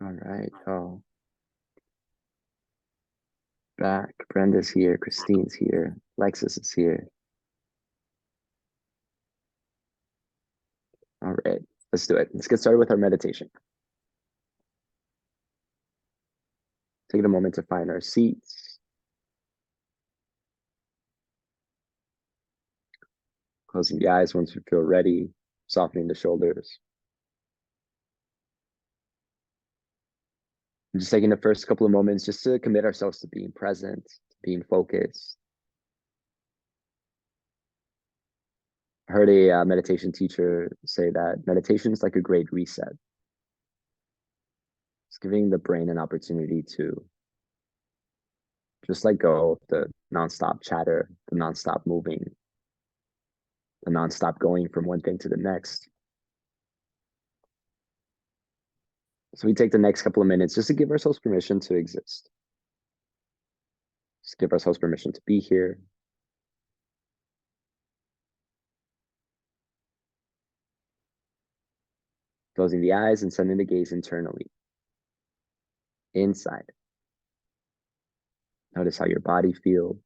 All right. Oh, back. Brenda's here. Christine's here. Lexus is here. All right. Let's do it. Let's get started with our meditation. Take a moment to find our seats. Closing the eyes once we feel ready. Softening the shoulders. And just taking the first couple of moments just to commit ourselves to being present, to being focused. I heard a meditation teacher say that meditation is like a great reset. It's giving the brain an opportunity to just let go of the nonstop chatter, the nonstop moving, the nonstop going from one thing to the next. So we take the next couple of minutes just to give ourselves permission to exist. Just give ourselves permission to be here. Closing the eyes and sending the gaze internally, inside. Notice how your body feels.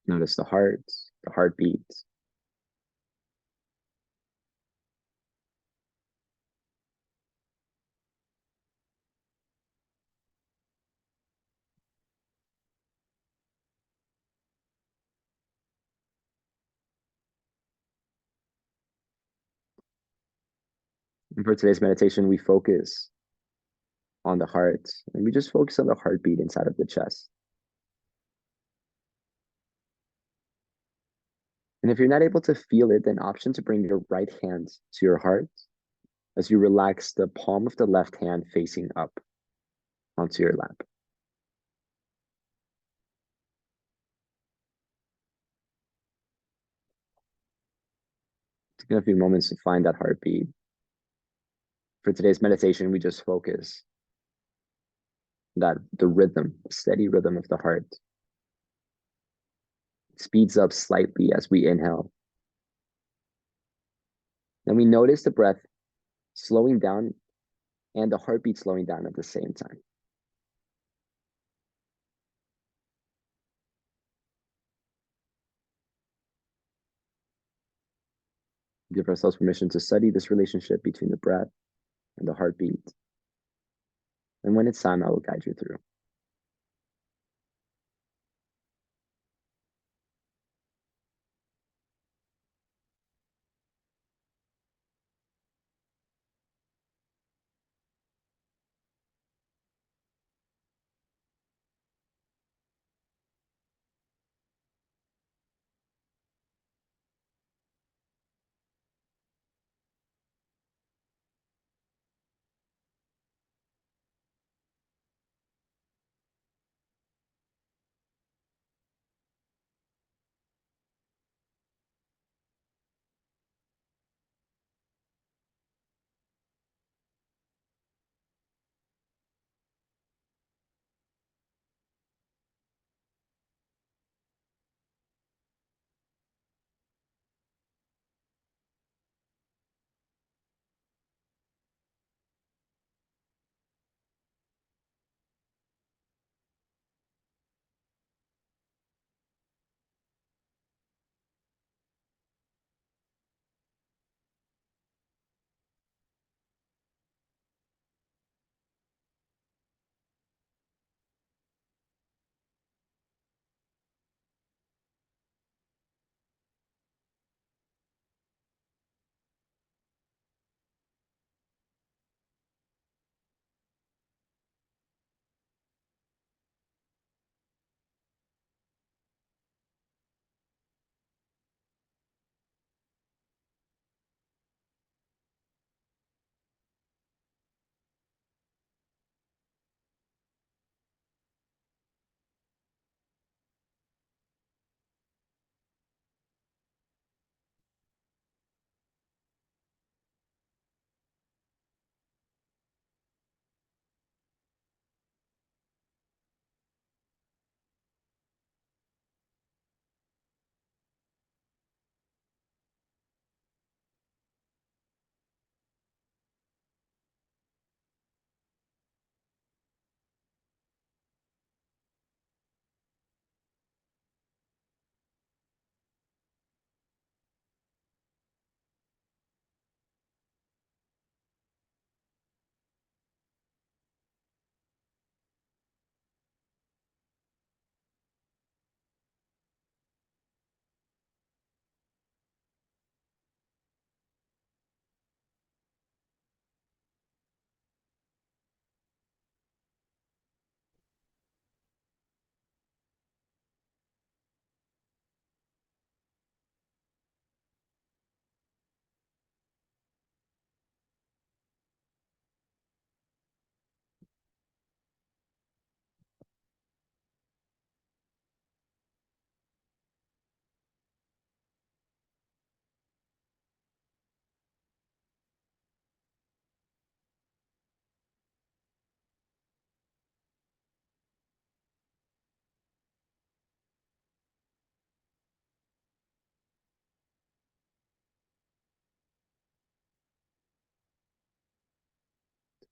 Notice the heart, the heartbeats. And for today's meditation, we focus on the heart and we just focus on the heartbeat inside of the chest. And if you're not able to feel it, then option to bring your right hand to your heart as you relax the palm of the left hand facing up onto your lap. Take a few moments to find that heartbeat. For today's meditation, we just focus that the rhythm, the steady rhythm of the heart speeds up slightly as we inhale. Then we notice the breath slowing down and the heartbeat slowing down at the same time. Give ourselves permission to study this relationship between the breath and the heartbeat. And when it's time, I will guide you through.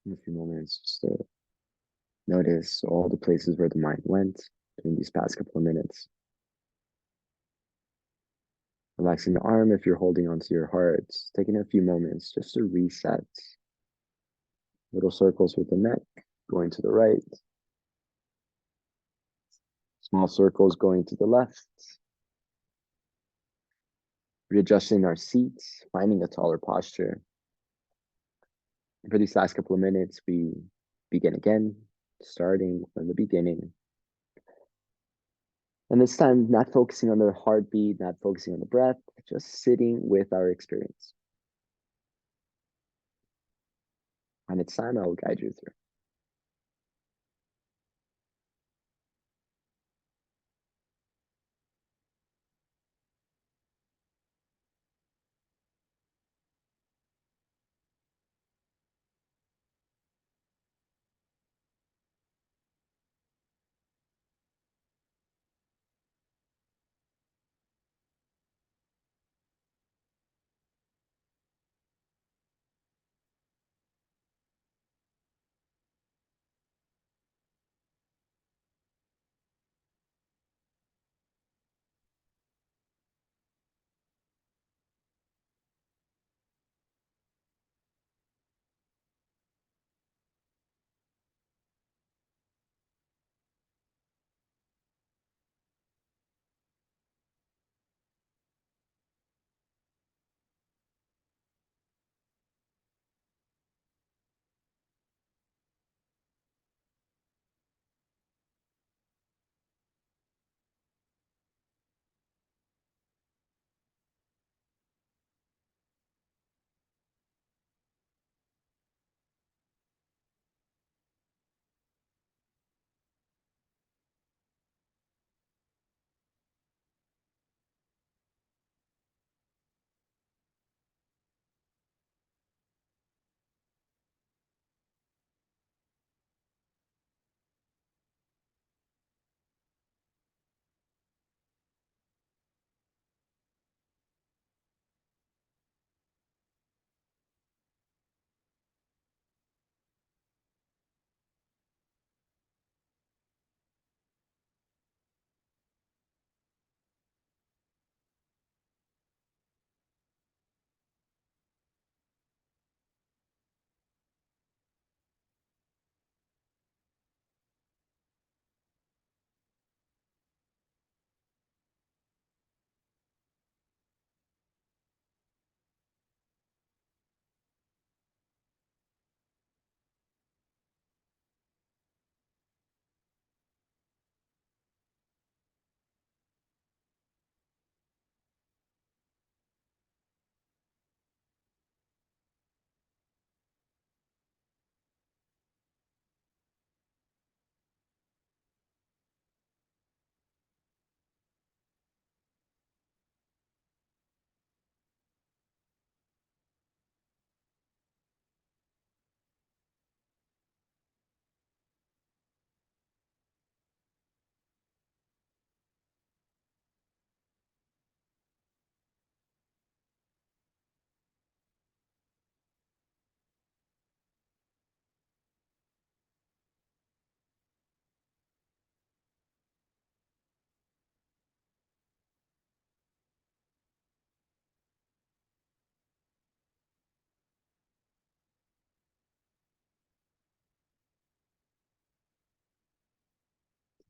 In a few moments, just to notice all the places where the mind went during these past couple of minutes. Relaxing the arm if you're holding onto your heart, taking a few moments just to reset. Little circles with the neck, going to the right. Small circles going to the left. Readjusting our seats, finding a taller posture. And for these last couple of minutes, we begin again, starting from the beginning. And this time, not focusing on the heartbeat, not focusing on the breath, just sitting with our experience. And it's time I will guide you through.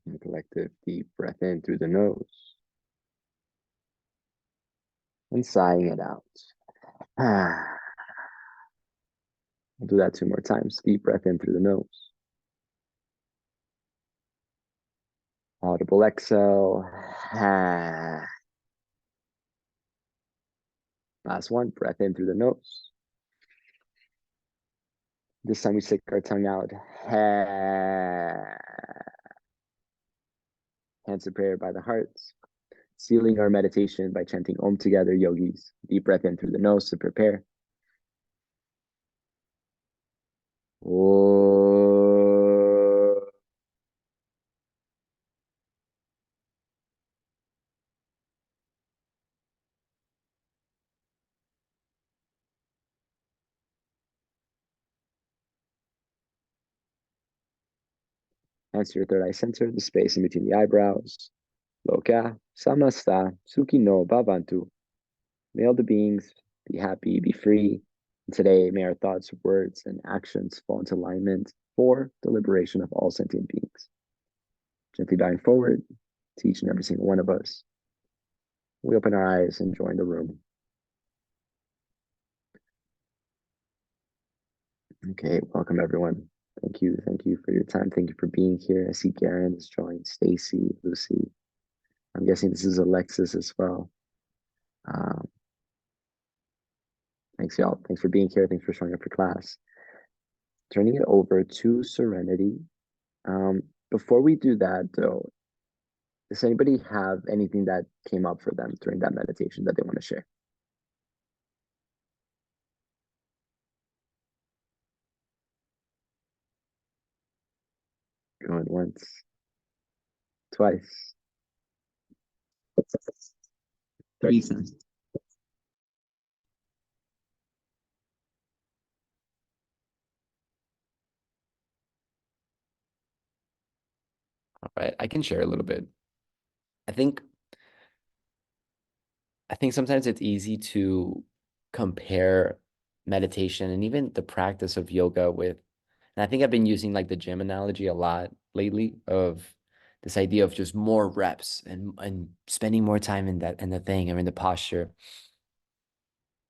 And a collective deep breath in through the nose and sighing it out. We'll do that two more times. Deep breath in through the nose. Audible exhale. Last one. Breath in through the nose. This time we stick our tongue out. Hands of prayer by the heart. Sealing our meditation by chanting Om together, yogis. Deep breath in through the nose to prepare. Om. Answer your third eye center, the space in between the eyebrows. Loka, samasta, suki no bhavantu. May all the beings be happy, be free. And today, may our thoughts, words, and actions fall into alignment for the liberation of all sentient beings. Gently bowing forward to each and every single one of us. We open our eyes and join the room. Okay, welcome everyone. Thank you for your time. Thank you for being here. I see Garen has joined, Stacy, Lucy. I'm guessing this is Alexis as well. Um, thanks, y'all. Thanks for being here. Thanks for showing up for class. Turning it over to Serenity. Before we do that, though, does anybody have anything that came up for them during that meditation that they want to share? Going once, twice, three times. All right, I can share a little bit. I think sometimes it's easy to compare meditation and even the practice of yoga with, and I think I've been using like the gym analogy a lot lately of this idea of just more reps and spending more time in that in the thing or in the posture.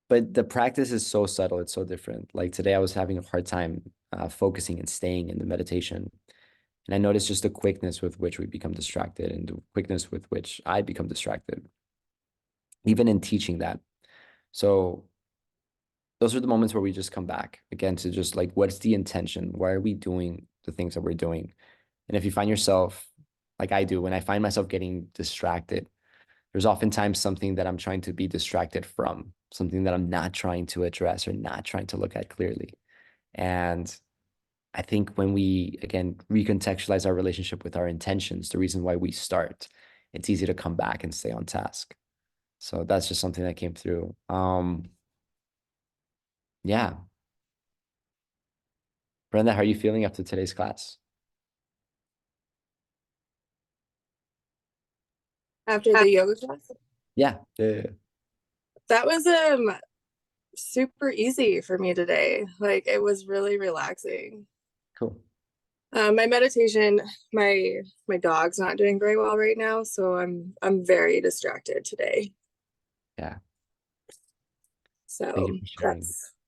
But the practice is so subtle, it's so different. Like today, I was having a hard time focusing and staying in the meditation. And I noticed just the quickness with which we become distracted and the quickness with which I become distracted, even in teaching that. So those are the moments where we just come back again to just like, what's the intention? Why are we doing the things that we're doing? And if you find yourself, like I do, when I find myself getting distracted, there's oftentimes something that I'm trying to be distracted from, something that I'm not trying to address or not trying to look at clearly. And I think when we, again, recontextualize our relationship with our intentions, the reason why we start, it's easy to come back and stay on task. So that's just something that came through. Yeah. Brenda, how are you feeling after today's class? After the yoga class. Yeah. Yeah. That was super easy for me today. Like it was really relaxing. Cool. My meditation, my dog's not doing very well right now, so I'm very distracted today. Yeah. Thank So you for sharing.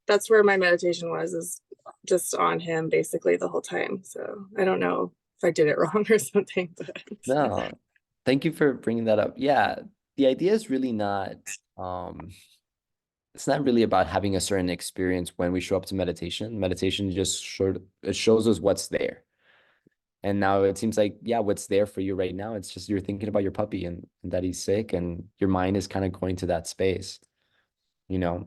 that's where my meditation was, is just on him basically the whole time. So I don't know if I did it wrong or something, but No, thank you for bringing that up. Yeah, the idea is really not, um, it's not really about having a certain experience when we show up to meditation. Meditation just it shows us what's there. And now it seems like, yeah, what's there for you right now, it's just you're thinking about your puppy and that he's sick, and your mind is kind of going to that space, you know.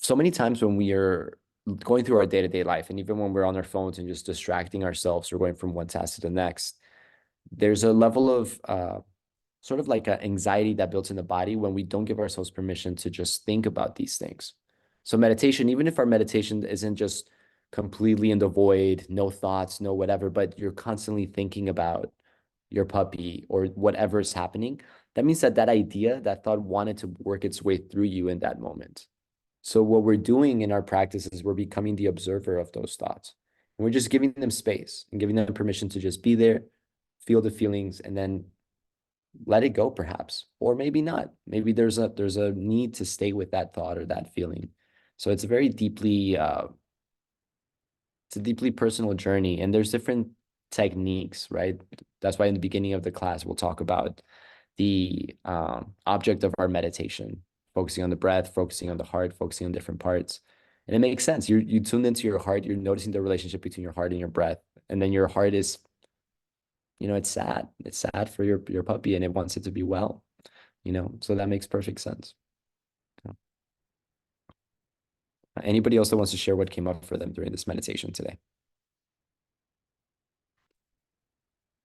So many times when we are going through our day-to-day life, and even when we're on our phones and just distracting ourselves or going from one task to the next, there's a level of sort of like an anxiety that builds in the body when we don't give ourselves permission to just think about these things. So meditation, even if our meditation isn't just completely in the void, no thoughts, no whatever, but you're constantly thinking about your puppy or whatever is happening, that means that that idea, that thought wanted to work its way through you in that moment. So what we're doing in our practice is we're becoming the observer of those thoughts. And we're just giving them space and giving them permission to just be there, feel the feelings, and then let it go perhaps, or maybe not. Maybe there's a need to stay with that thought or that feeling. So it's a very deeply it's a deeply personal journey, and there's different techniques, right? That's why in the beginning of the class we'll talk about the object of our meditation, focusing on the breath, focusing on the heart, focusing on different parts. And it makes sense. You tune into your heart, you're noticing the relationship between your heart and your breath. And then your heart is, it's sad. It's sad for your puppy and it wants it to be well, so that makes perfect sense. Yeah. Anybody else that wants to share what came up for them during this meditation today?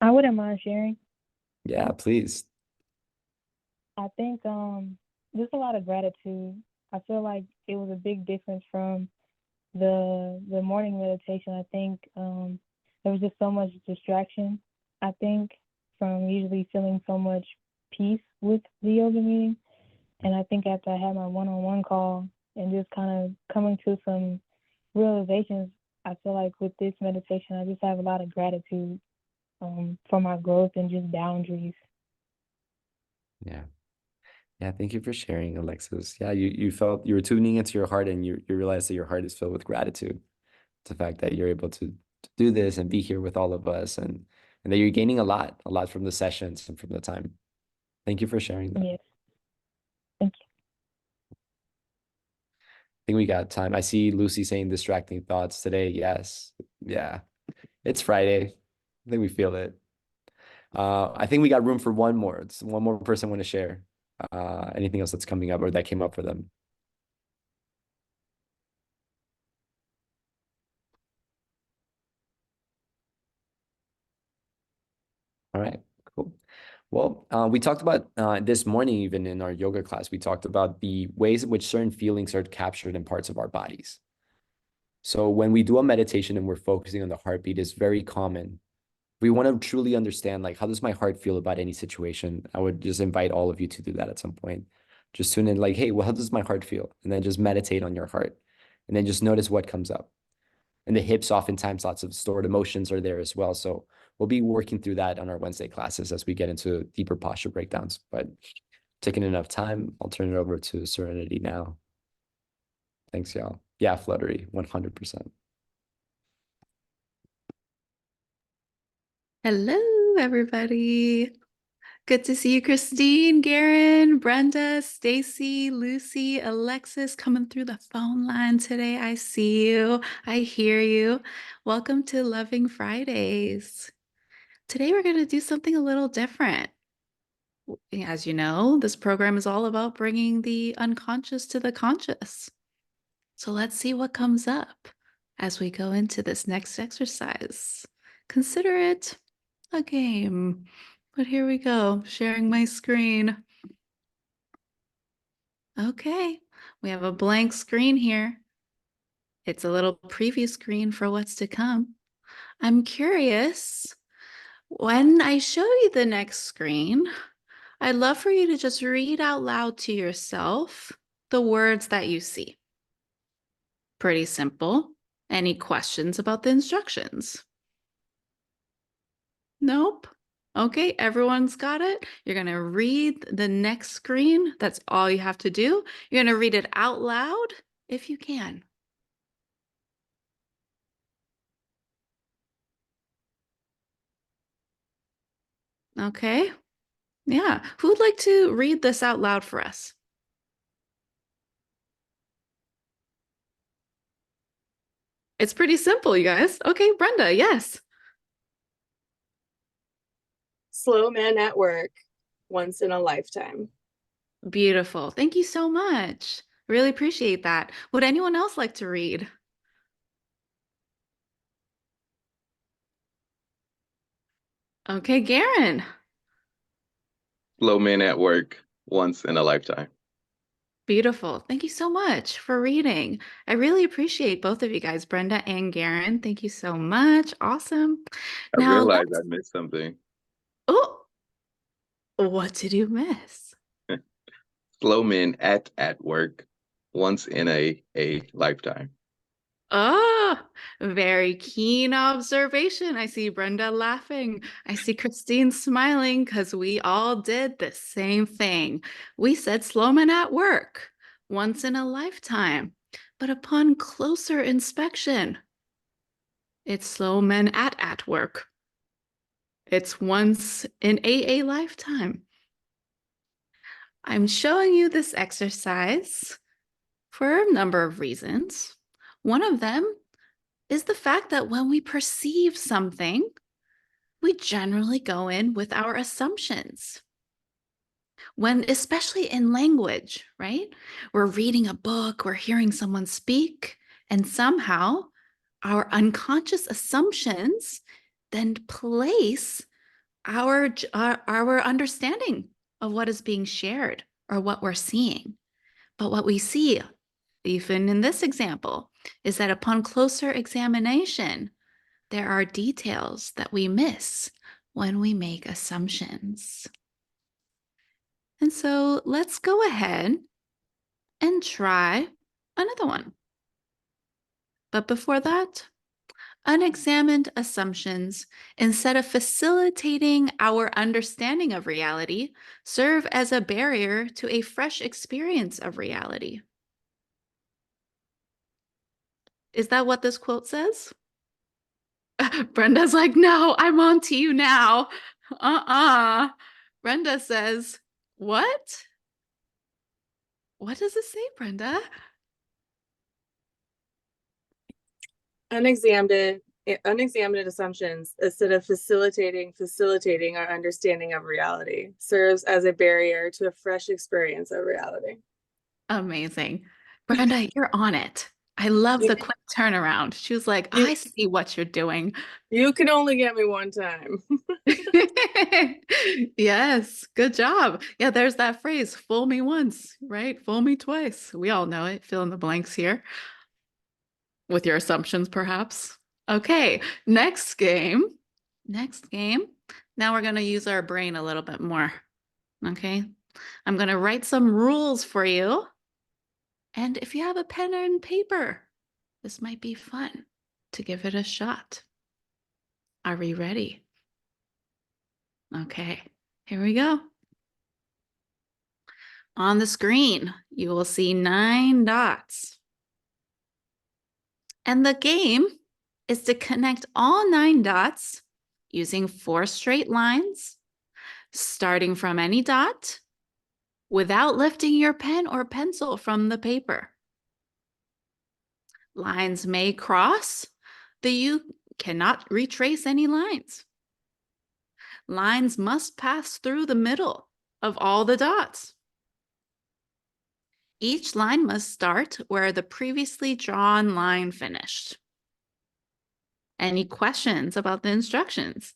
I wouldn't mind sharing. Yeah, please. I think just a lot of gratitude. I feel like it was a big difference from the morning meditation. I think there was just so much distraction, I think, from usually feeling so much peace with the yoga meeting. And I think after I had my one-on-one call and just kind of coming to some realizations, I feel like with this meditation, I just have a lot of gratitude for my growth and just boundaries. Yeah. Yeah, thank you for sharing, Alexis. Yeah, you felt you were tuning into your heart and you realized that your heart is filled with gratitude. The fact that you're able to do this and be here with all of us and that you're gaining a lot from the sessions and from the time. Thank you for sharing that. Yes. Thank you. I think we got time. I see Lucy saying distracting thoughts today. Yes. Yeah. It's Friday. I think we feel it. I think we got room for one more. It's one more person want to share anything else that's coming up or that came up for them. All right, cool. Well, we talked about this morning, even in our yoga class, we talked about the ways in which certain feelings are captured in parts of our bodies. So when we do a meditation and we're focusing on the heartbeat, it's very common. We want to truly understand, like, how does my heart feel about any situation? I would just invite all of you to do that at some point. Just tune in, like, hey, well, how does my heart feel? And then just meditate on your heart. And then just notice what comes up. And the hips, oftentimes, lots of stored emotions are there as well. So we'll be working through that on our Wednesday classes as we get into deeper posture breakdowns. But taking enough time, I'll turn it over to Serenity now. Thanks, y'all. Yeah, Fluttery, 100%. Hello, everybody. Good to see you, Christine, Garen, Brenda, Stacy, Lucy, Alexis coming through the phone line today. I see you. I hear you. Welcome to Loving Fridays. Today, we're going to do something a little different. As you know, this program is all about bringing the unconscious to the conscious. So let's see what comes up as we go into this next exercise. Consider it a game. But here we go, sharing my screen. Okay, we have a blank screen here. It's a little preview screen for what's to come. I'm curious, when I show you the next screen, I'd love for you to just read out loud to yourself the words that you see. Pretty simple. Any questions about the instructions? Nope. Okay, everyone's got it. You're going to read the next screen. That's all you have to do. You're going to read it out loud if you can. Okay. Yeah. Who'd like to read this out loud for us? It's pretty simple, you guys. Okay, Brenda, yes. Slow man at work, once in a lifetime. Beautiful. Thank you so much. Really appreciate that. Would anyone else like to read? Okay, Garen. Slow man at work, once in a lifetime. Beautiful. Thank you so much for reading. I really appreciate both of you guys, Brenda and Garen. Thank you so much. Awesome. I realized I missed something. Oh, what did you miss? Slow man at work, once in a lifetime. Oh, very keen observation. I see Brenda laughing. I see Christine smiling because we all did the same thing. We said Sloman at work, once in a lifetime. But upon closer inspection, it's Sloman at work. It's once in a lifetime. I'm showing you this exercise for a number of reasons. One of them is the fact that when we perceive something, we generally go in with our assumptions. When, especially in language, right? We're reading a book, we're hearing someone speak, and somehow our unconscious assumptions then place our understanding of what is being shared or what we're seeing. But what we see, even in this example, is that upon closer examination, there are details that we miss when we make assumptions. And so let's go ahead and try another one. But before that, unexamined assumptions, instead of facilitating our understanding of reality, serve as a barrier to a fresh experience of reality. Is that what this quote says? Brenda's like, no, I'm on to you now. Brenda says, what? What does it say, Brenda? Unexamined assumptions, instead of facilitating our understanding of reality, serves as a barrier to a fresh experience of reality. Amazing. Brenda, you're on it. I love the quick turnaround. She was like, I see what you're doing. You can only get me one time. Yes, good job. Yeah, there's that phrase, fool me once, right? Fool me twice. We all know it. Fill in the blanks here with your assumptions, perhaps. Okay, next game. Now we're going to use our brain a little bit more. Okay, I'm going to write some rules for you. And if you have a pen and paper, this might be fun to give it a shot. Are we ready? Okay, here we go. On the screen, you will see 9 dots. And the game is to connect all 9 dots using 4 straight lines, starting from any dot, without lifting your pen or pencil from the paper. Lines may cross, but you cannot retrace any lines. Lines must pass through the middle of all the dots. Each line must start where the previously drawn line finished. Any questions about the instructions?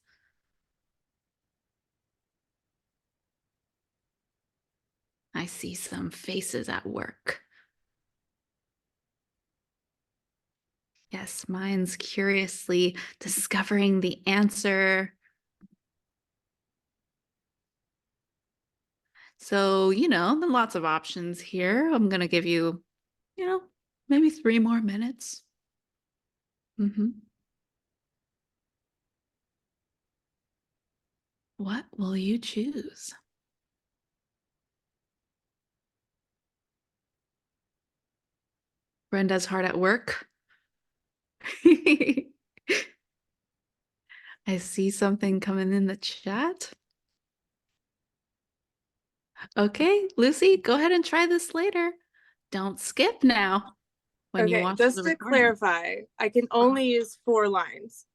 I see some faces at work. Yes, mine's curiously discovering the answer. So, there are lots of options here. I'm going to give you, maybe 3 more minutes. What will you choose? Brenda's hard at work. I see something coming in the chat. Okay, Lucy, go ahead and try this later. Don't skip now. When you Okay, watch just the to recording. clarify, I can only use 4 lines,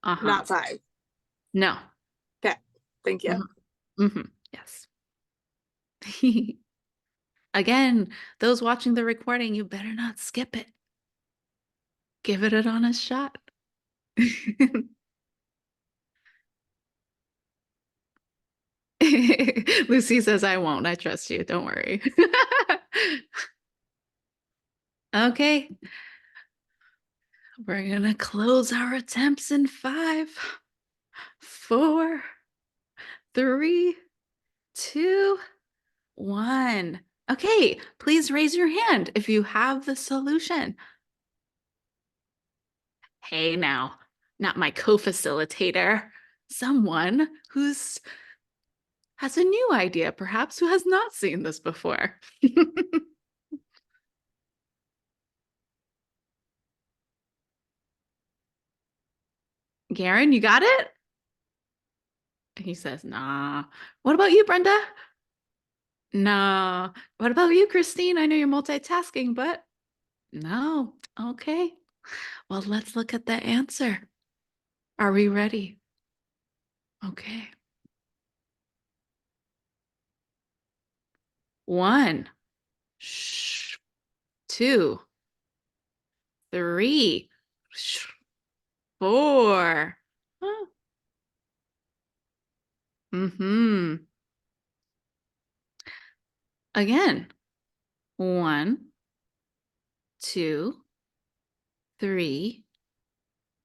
not 5. No. Okay, thank you. Yes. Again, those watching the recording, you better not skip it. Give it an honest shot. Lucy says, I won't. I trust you. Don't worry. Okay. We're going to close our attempts in 5, 4, 3, 2, 1. Okay, please raise your hand if you have the solution. Hey now, not my co-facilitator. Someone who's has a new idea, perhaps, who has not seen this before. Garen, you got it? He says, nah. What about you, Brenda? No. What about you, Christine? I know you're multitasking, but no. Okay. Well, let's look at the answer. Are we ready? Okay. 1, 2, 3, 4. Huh. Again. 1, 2, 3,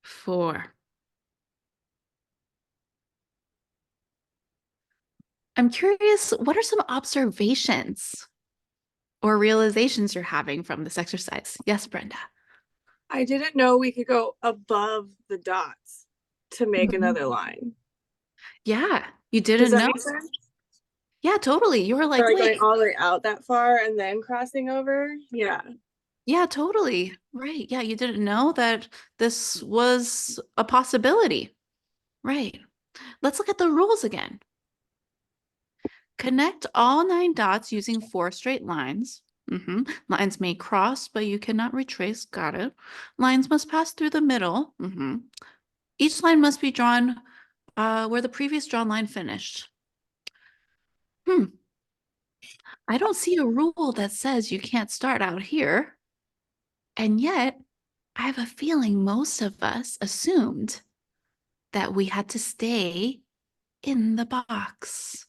4. I'm curious, what are some observations or realizations you're having from this exercise? Yes, Brenda. I didn't know we could go above the dots to make Mhm. another line. Yeah, you Does didn't that know? make sense? Yeah, totally. You were Or like, like wait, going all the way out that far and then crossing over? Yeah. yeah, totally. Right. Yeah, you didn't know that this was a possibility. Right. Let's look at the rules again. Connect all 9 dots using 4 straight lines. Lines may cross, but you cannot retrace. Got it. Lines must pass through the middle. Each line must be drawn where the previous drawn line finished. I don't see a rule that says you can't start out here. And yet, I have a feeling most of us assumed that we had to stay in the box.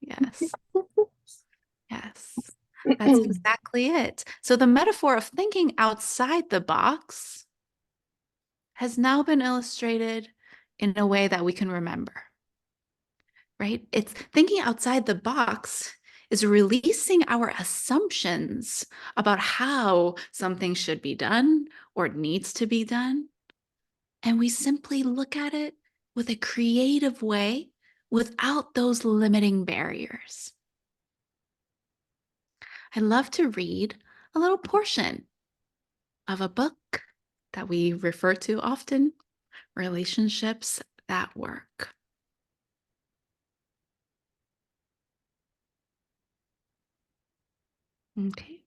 Yes. Yes. That's exactly it. So the metaphor of thinking outside the box has now been illustrated in a way that we can remember, right? It's thinking outside the box is releasing our assumptions about how something should be done or needs to be done. And we simply look at it with a creative way without those limiting barriers. I love to read a little portion of a book that we refer to often, Relationships That Work. Okay.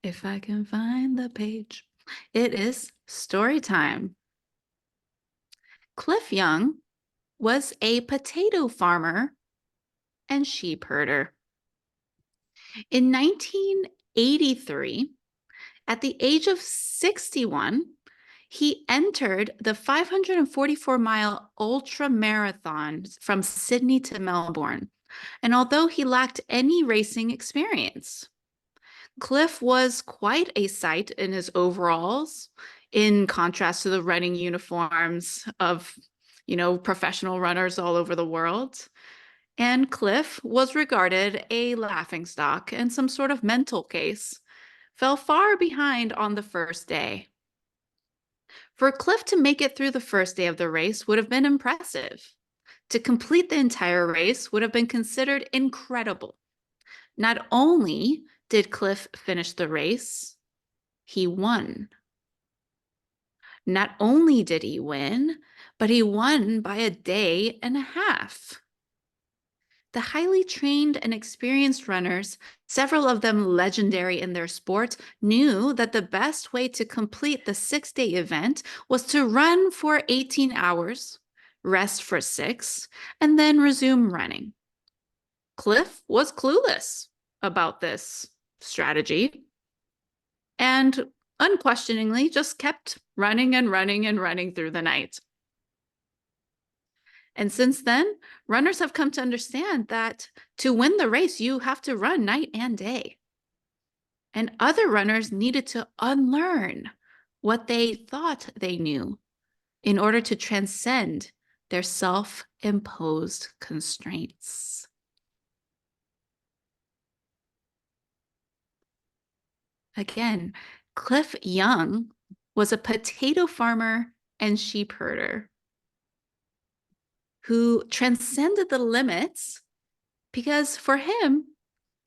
If I can find the page, it is story time. Cliff Young was a potato farmer and sheep herder. In 1983, at the age of 61, he entered the 544-mile ultra marathon from Sydney to Melbourne. And although he lacked any racing experience, Cliff was quite a sight in his overalls, in contrast to the running uniforms of, professional runners all over the world. And Cliff was regarded a laughingstock and some sort of mental case, fell far behind on the first day. For Cliff to make it through the first day of the race would have been impressive. To complete the entire race would have been considered incredible. Not only did Cliff finish the race, he won. Not only did he win, but he won by a day and a half. The highly trained and experienced runners, several of them legendary in their sport, knew that the best way to complete the 6-day event was to run for 18 hours, rest for 6, and then resume running. Cliff was clueless about this strategy and unquestioningly just kept running and running and running through the night. And since then, runners have come to understand that to win the race, you have to run night and day. And other runners needed to unlearn what they thought they knew in order to transcend their self-imposed constraints. Again, Cliff Young was a potato farmer and sheep herder who transcended the limits because for him,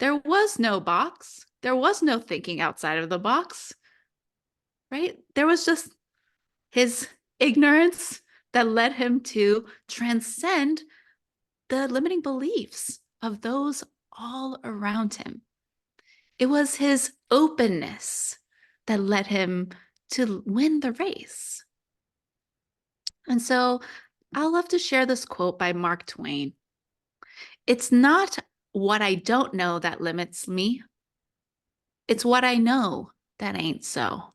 there was no box. There was no thinking outside of the box, right? There was just his ignorance that led him to transcend the limiting beliefs of those all around him. It was his openness that led him to win the race. And so I'll love to share this quote by Mark Twain. It's not what I don't know that limits me. It's what I know that ain't so.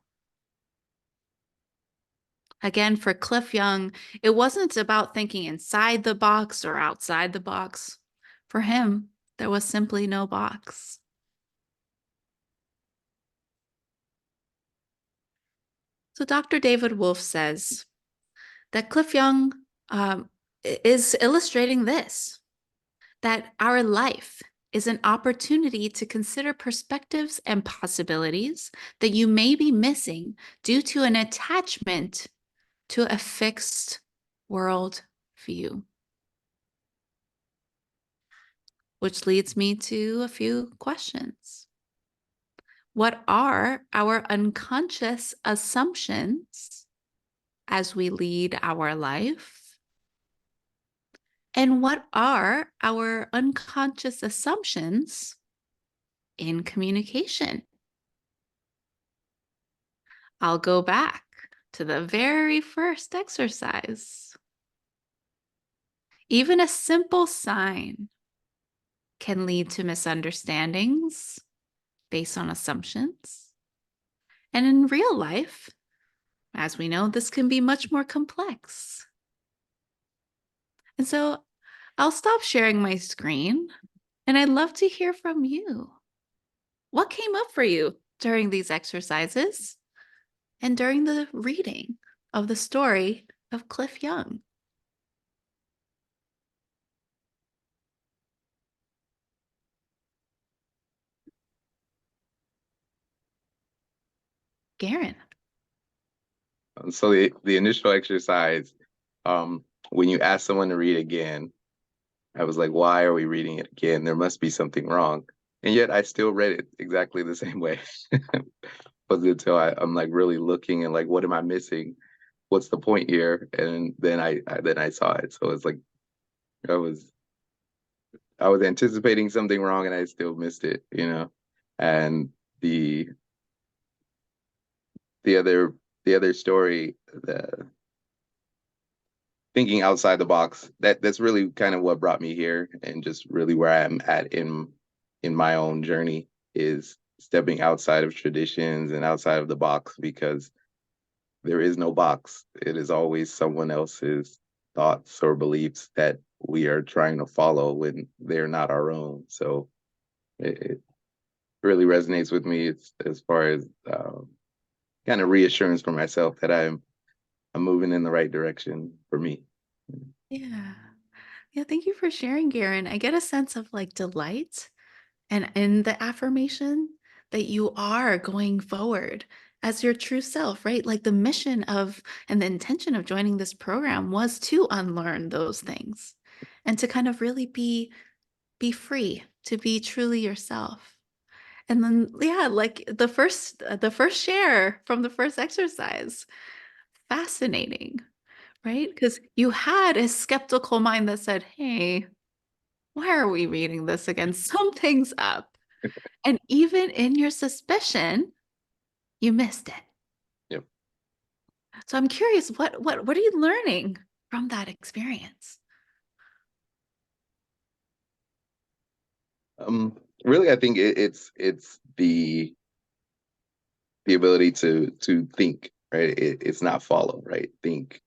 Again, for Cliff Young, it wasn't about thinking inside the box or outside the box. For him, there was simply no box. So Dr. David Wolfe says that Cliff Young is illustrating this, that our life is an opportunity to consider perspectives and possibilities that you may be missing due to an attachment to a fixed world view. Which leads me to a few questions. What are our unconscious assumptions as we lead our life? And what are our unconscious assumptions in communication? I'll go back to the very first exercise. Even a simple sign can lead to misunderstandings based on assumptions. And in real life, as we know, this can be much more complex. And so I'll stop sharing my screen, and I'd love to hear from you. What came up for you during these exercises and during the reading of the story of Cliff Young? Garen. So the initial exercise, when you ask someone to read again, I was like, why are we reading it again? There must be something wrong. And yet I still read it exactly the same way. Wasn't until I'm like really looking and like, what am I missing? What's the point here? And then I saw it. So it's like I was anticipating something wrong and I still missed it, you know. And the other story, the thinking outside the box, that's really kind of what brought me here, and just really where I'm at in my own journey, is stepping outside of traditions and outside of the box, because there is no box. It is always someone else's thoughts or beliefs that we are trying to follow when they're not our own. So it really resonates with me. It's as far as kind of reassurance for myself that I'm moving in the right direction for me. Yeah. Yeah, thank you for sharing, Garen. I get a sense of like delight and in the affirmation that you are going forward as your true self, right? Like the mission of and the intention of joining this program was to unlearn those things and to kind of really be free, to be truly yourself. And then yeah, like the first share from the first exercise, fascinating, right? Because you had a skeptical mind that said, hey, why are we reading this again? Something's up. And even in your suspicion, you missed it. Yep. So I'm curious, what are you learning from that experience? Really, I think it's the ability to think, right? It's not follow, right? Think.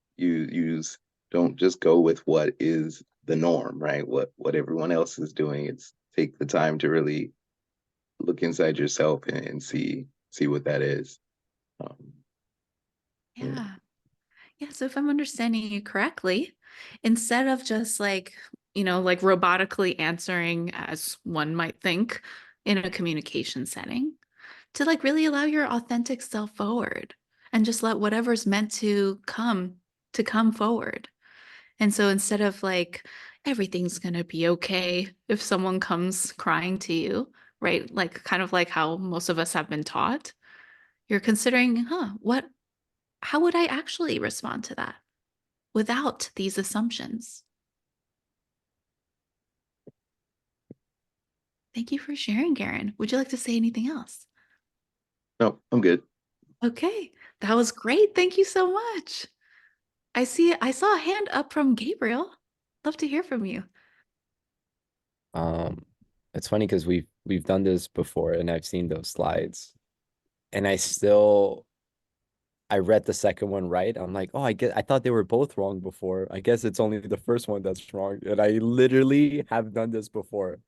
Don't just go with what is the norm, right? What everyone else is doing. It's take the time to really look inside yourself and see what that is. Yeah. Yeah. So if I'm understanding you correctly, instead of just like, like robotically answering as one might think in a communication setting, to like really allow your authentic self forward and just let whatever's meant to come forward. And so instead of like everything's going to be okay if someone comes crying to you, right? Like kind of like how most of us have been taught, you're considering, how would I actually respond to that without these assumptions? Thank you for sharing, Garen. Would you like to say anything else? No, I'm good. Okay, that was great. Thank you so much. I saw a hand up from Gabriel. Love to hear from you. It's funny because we've done this before and I've seen those slides, and I read the second one right. I'm like, oh, I thought they were both wrong before. I guess it's only the first one that's wrong. And I literally have done this before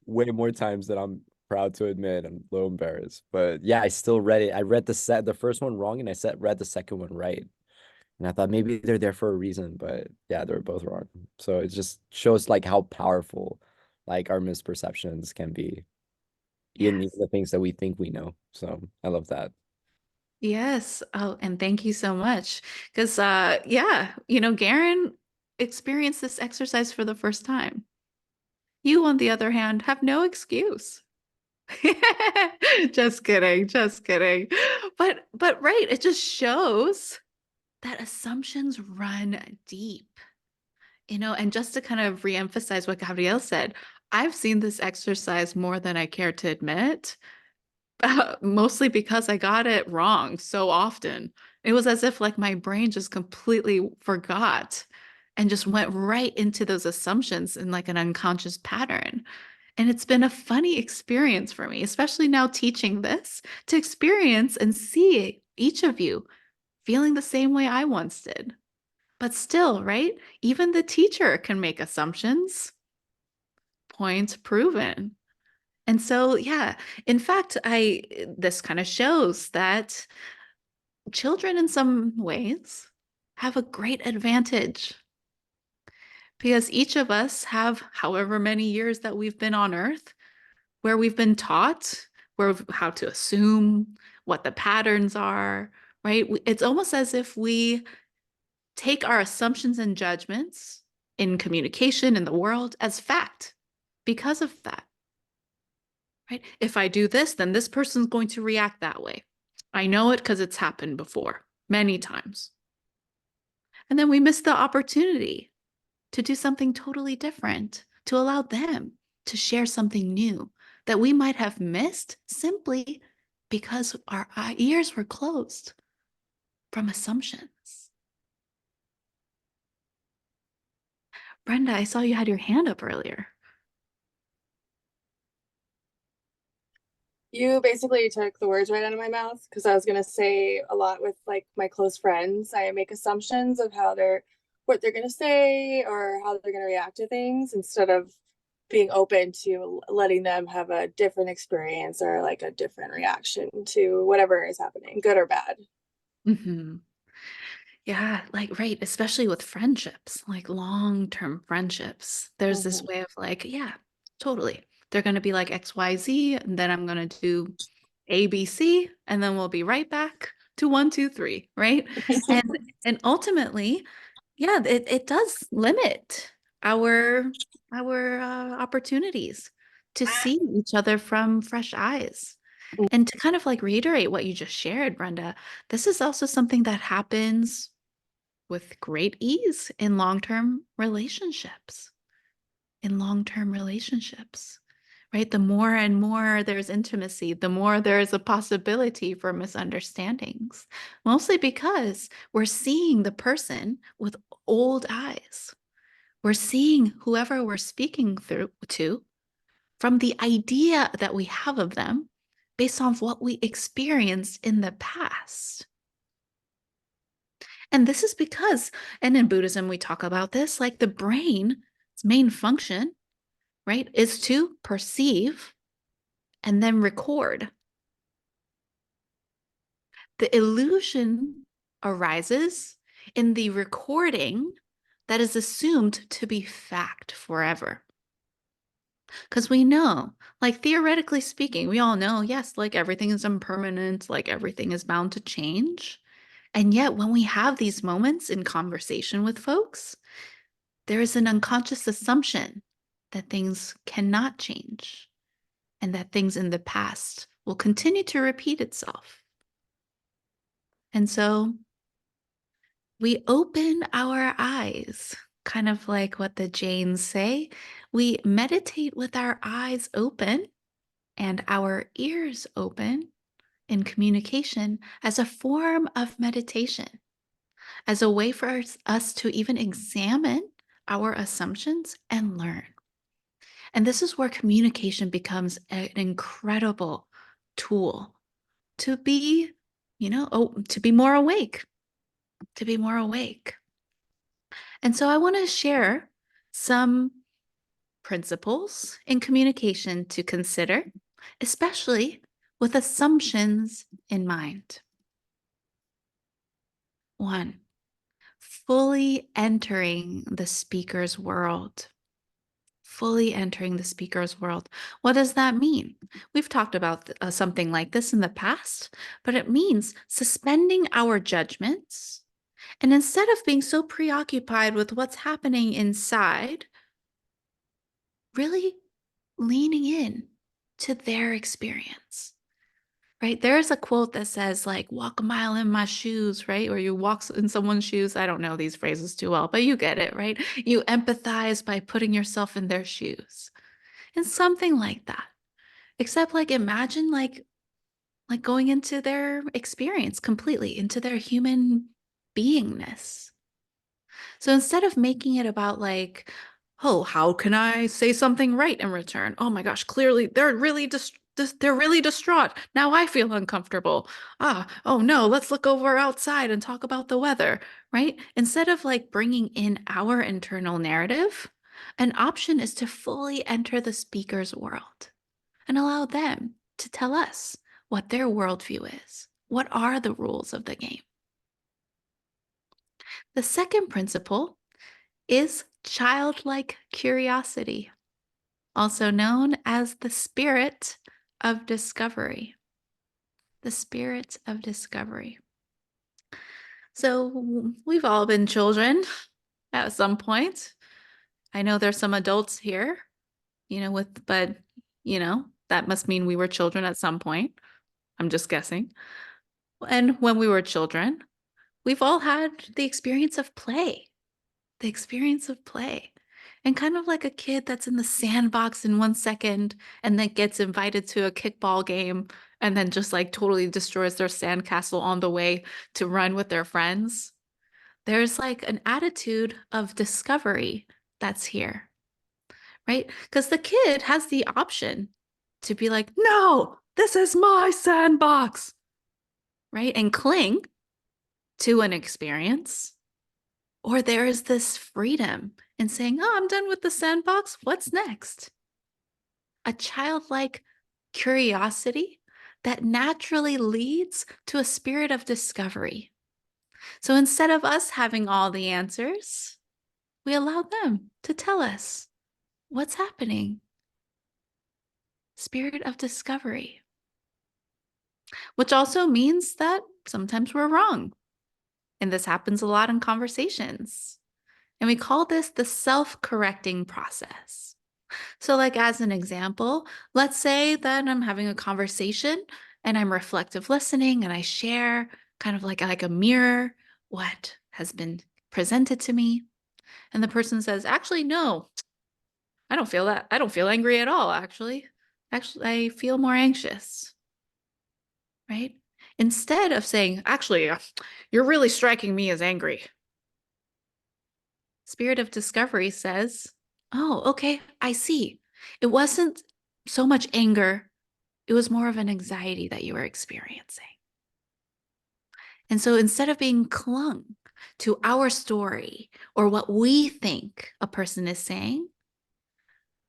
way more times than I'm proud to admit. I'm a little embarrassed. But yeah, I still read it. I read the first one wrong and read the second one right. And I thought maybe they're there for a reason, but yeah, they're both wrong. So it just shows like how powerful like our misperceptions can be in Yes. the things that we think we know. So I love that. Yes. Oh, and thank you so much. Because yeah, Garen experienced this exercise for the first time. You, on the other hand, have no excuse. Just kidding, just kidding. But right, it just shows that assumptions run deep. And just to kind of reemphasize what Gabrielle said, I've seen this exercise more than I care to admit, mostly because I got it wrong so often. It was as if like my brain just completely forgot and just went right into those assumptions in like an unconscious pattern. And it's been a funny experience for me, especially now teaching this, to experience and see each of you feeling the same way I once did. But still, right? Even the teacher can make assumptions. Point proven. And so, yeah, in fact, this kind of shows that children in some ways have a great advantage because each of us have however many years that we've been on earth where we've been taught how to assume what the patterns are, right? It's almost as if we take our assumptions and judgments in communication in the world as fact because of that, right? If I do this, then this person's going to react that way. I know it because it's happened before many times. And then we miss the opportunity to do something totally different, to allow them to share something new that we might have missed simply because our ears were closed from assumptions. Brenda, I saw you had your hand up earlier. You basically took the words right out of my mouth because I was gonna say a lot with like my close friends. I make assumptions of what they're gonna say or how they're gonna react to things instead of being open to letting them have a different experience or like a different reaction to whatever is happening, good or bad. Mm-hmm. Yeah, like, right, especially with friendships, like long-term friendships. There's this way of like, yeah, totally. They're going to be like XYZ, and then I'm going to do ABC, and then we'll be right back to 1, 2, 3, right? And and ultimately, yeah, it does limit our opportunities to see each other from fresh eyes. And to kind of like reiterate what you just shared, Brenda, this is also something that happens with great ease in long-term relationships. In long-term relationships, right? The more and more there's intimacy, the more there is a possibility for misunderstandings, mostly because we're seeing the person with old eyes. We're seeing whoever we're speaking to from the idea that we have of them based on what we experienced in the past. And this is because, and in Buddhism, we talk about this, like the brain's main function, right, is to perceive and then record. The illusion arises in the recording that is assumed to be fact forever. Because we know, like theoretically speaking, we all know, yes, like everything is impermanent, like everything is bound to change. And yet, when we have these moments in conversation with folks, there is an unconscious assumption that things cannot change and that things in the past will continue to repeat itself. And so we open our eyes, kind of like what the Jains say. We meditate with our eyes open and our ears open in communication as a form of meditation, as a way for us to even examine our assumptions and learn. And this is where communication becomes an incredible tool to be, to be more awake, to be more awake. And so I want to share some principles in communication to consider, especially with assumptions in mind. 1, fully entering the speaker's world. Fully entering the speaker's world. What does that mean? We've talked about something like this in the past, but it means suspending our judgments. And instead of being so preoccupied with what's happening inside, really leaning in to their experience. Right? There's a quote that says, like, walk a mile in my shoes, right? Or you walk in someone's shoes. I don't know these phrases too well, but you get it, right? You empathize by putting yourself in their shoes. And something like that. Except like imagine like going into their experience completely, into their human beingness. So instead of making it about like, oh, how can I say something right in return? Oh my gosh, clearly they're really distraught. Now I feel uncomfortable. Oh no, let's look over outside and talk about the weather, right? Instead of like bringing in our internal narrative, an option is to fully enter the speaker's world and allow them to tell us what their worldview is. What are the rules of the game? The second principle is childlike curiosity, also known as the spirit of discovery. The spirit of discovery. So we've all been children at some point. I know there's some adults here, but that must mean we were children at some point. I'm just guessing. And when we were children, we've all had the experience of play. The experience of play. And kind of like a kid that's in the sandbox in 1 second and then gets invited to a kickball game and then just like totally destroys their sandcastle on the way to run with their friends. There's like an attitude of discovery that's here, right? Because the kid has the option to be like, no, this is my sandbox, right? And cling to an experience. Or there is this freedom in saying, oh, I'm done with the sandbox. What's next? A childlike curiosity that naturally leads to a spirit of discovery. So instead of us having all the answers, we allow them to tell us what's happening. Spirit of discovery. Which also means that sometimes we're wrong. And this happens a lot in conversations. And we call this the self-correcting process. So like as an example, let's say that I'm having a conversation and I'm reflective listening and I share kind of like a mirror what has been presented to me. And the person says, actually, no, I don't feel that. I don't feel angry at all, actually. Actually, I feel more anxious, right? Instead of saying, actually, you're really striking me as angry. Spirit of discovery says, oh, okay, I see. It wasn't so much anger. It was more of an anxiety that you were experiencing. And so instead of being clung to our story or what we think a person is saying,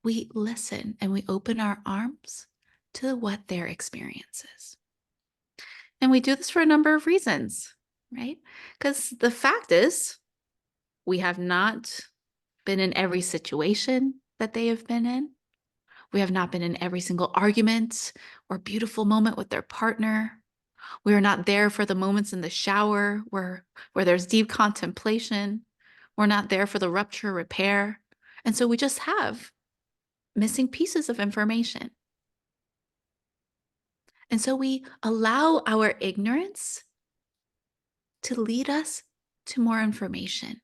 we listen and we open our arms to what their experience is. And we do this for a number of reasons, right? Because the fact is, we have not been in every situation that they have been in. We have not been in every single argument or beautiful moment with their partner. We are not there for the moments in the shower where there's deep contemplation. We're not there for the rupture repair. And so we just have missing pieces of information. And so we allow our ignorance to lead us to more information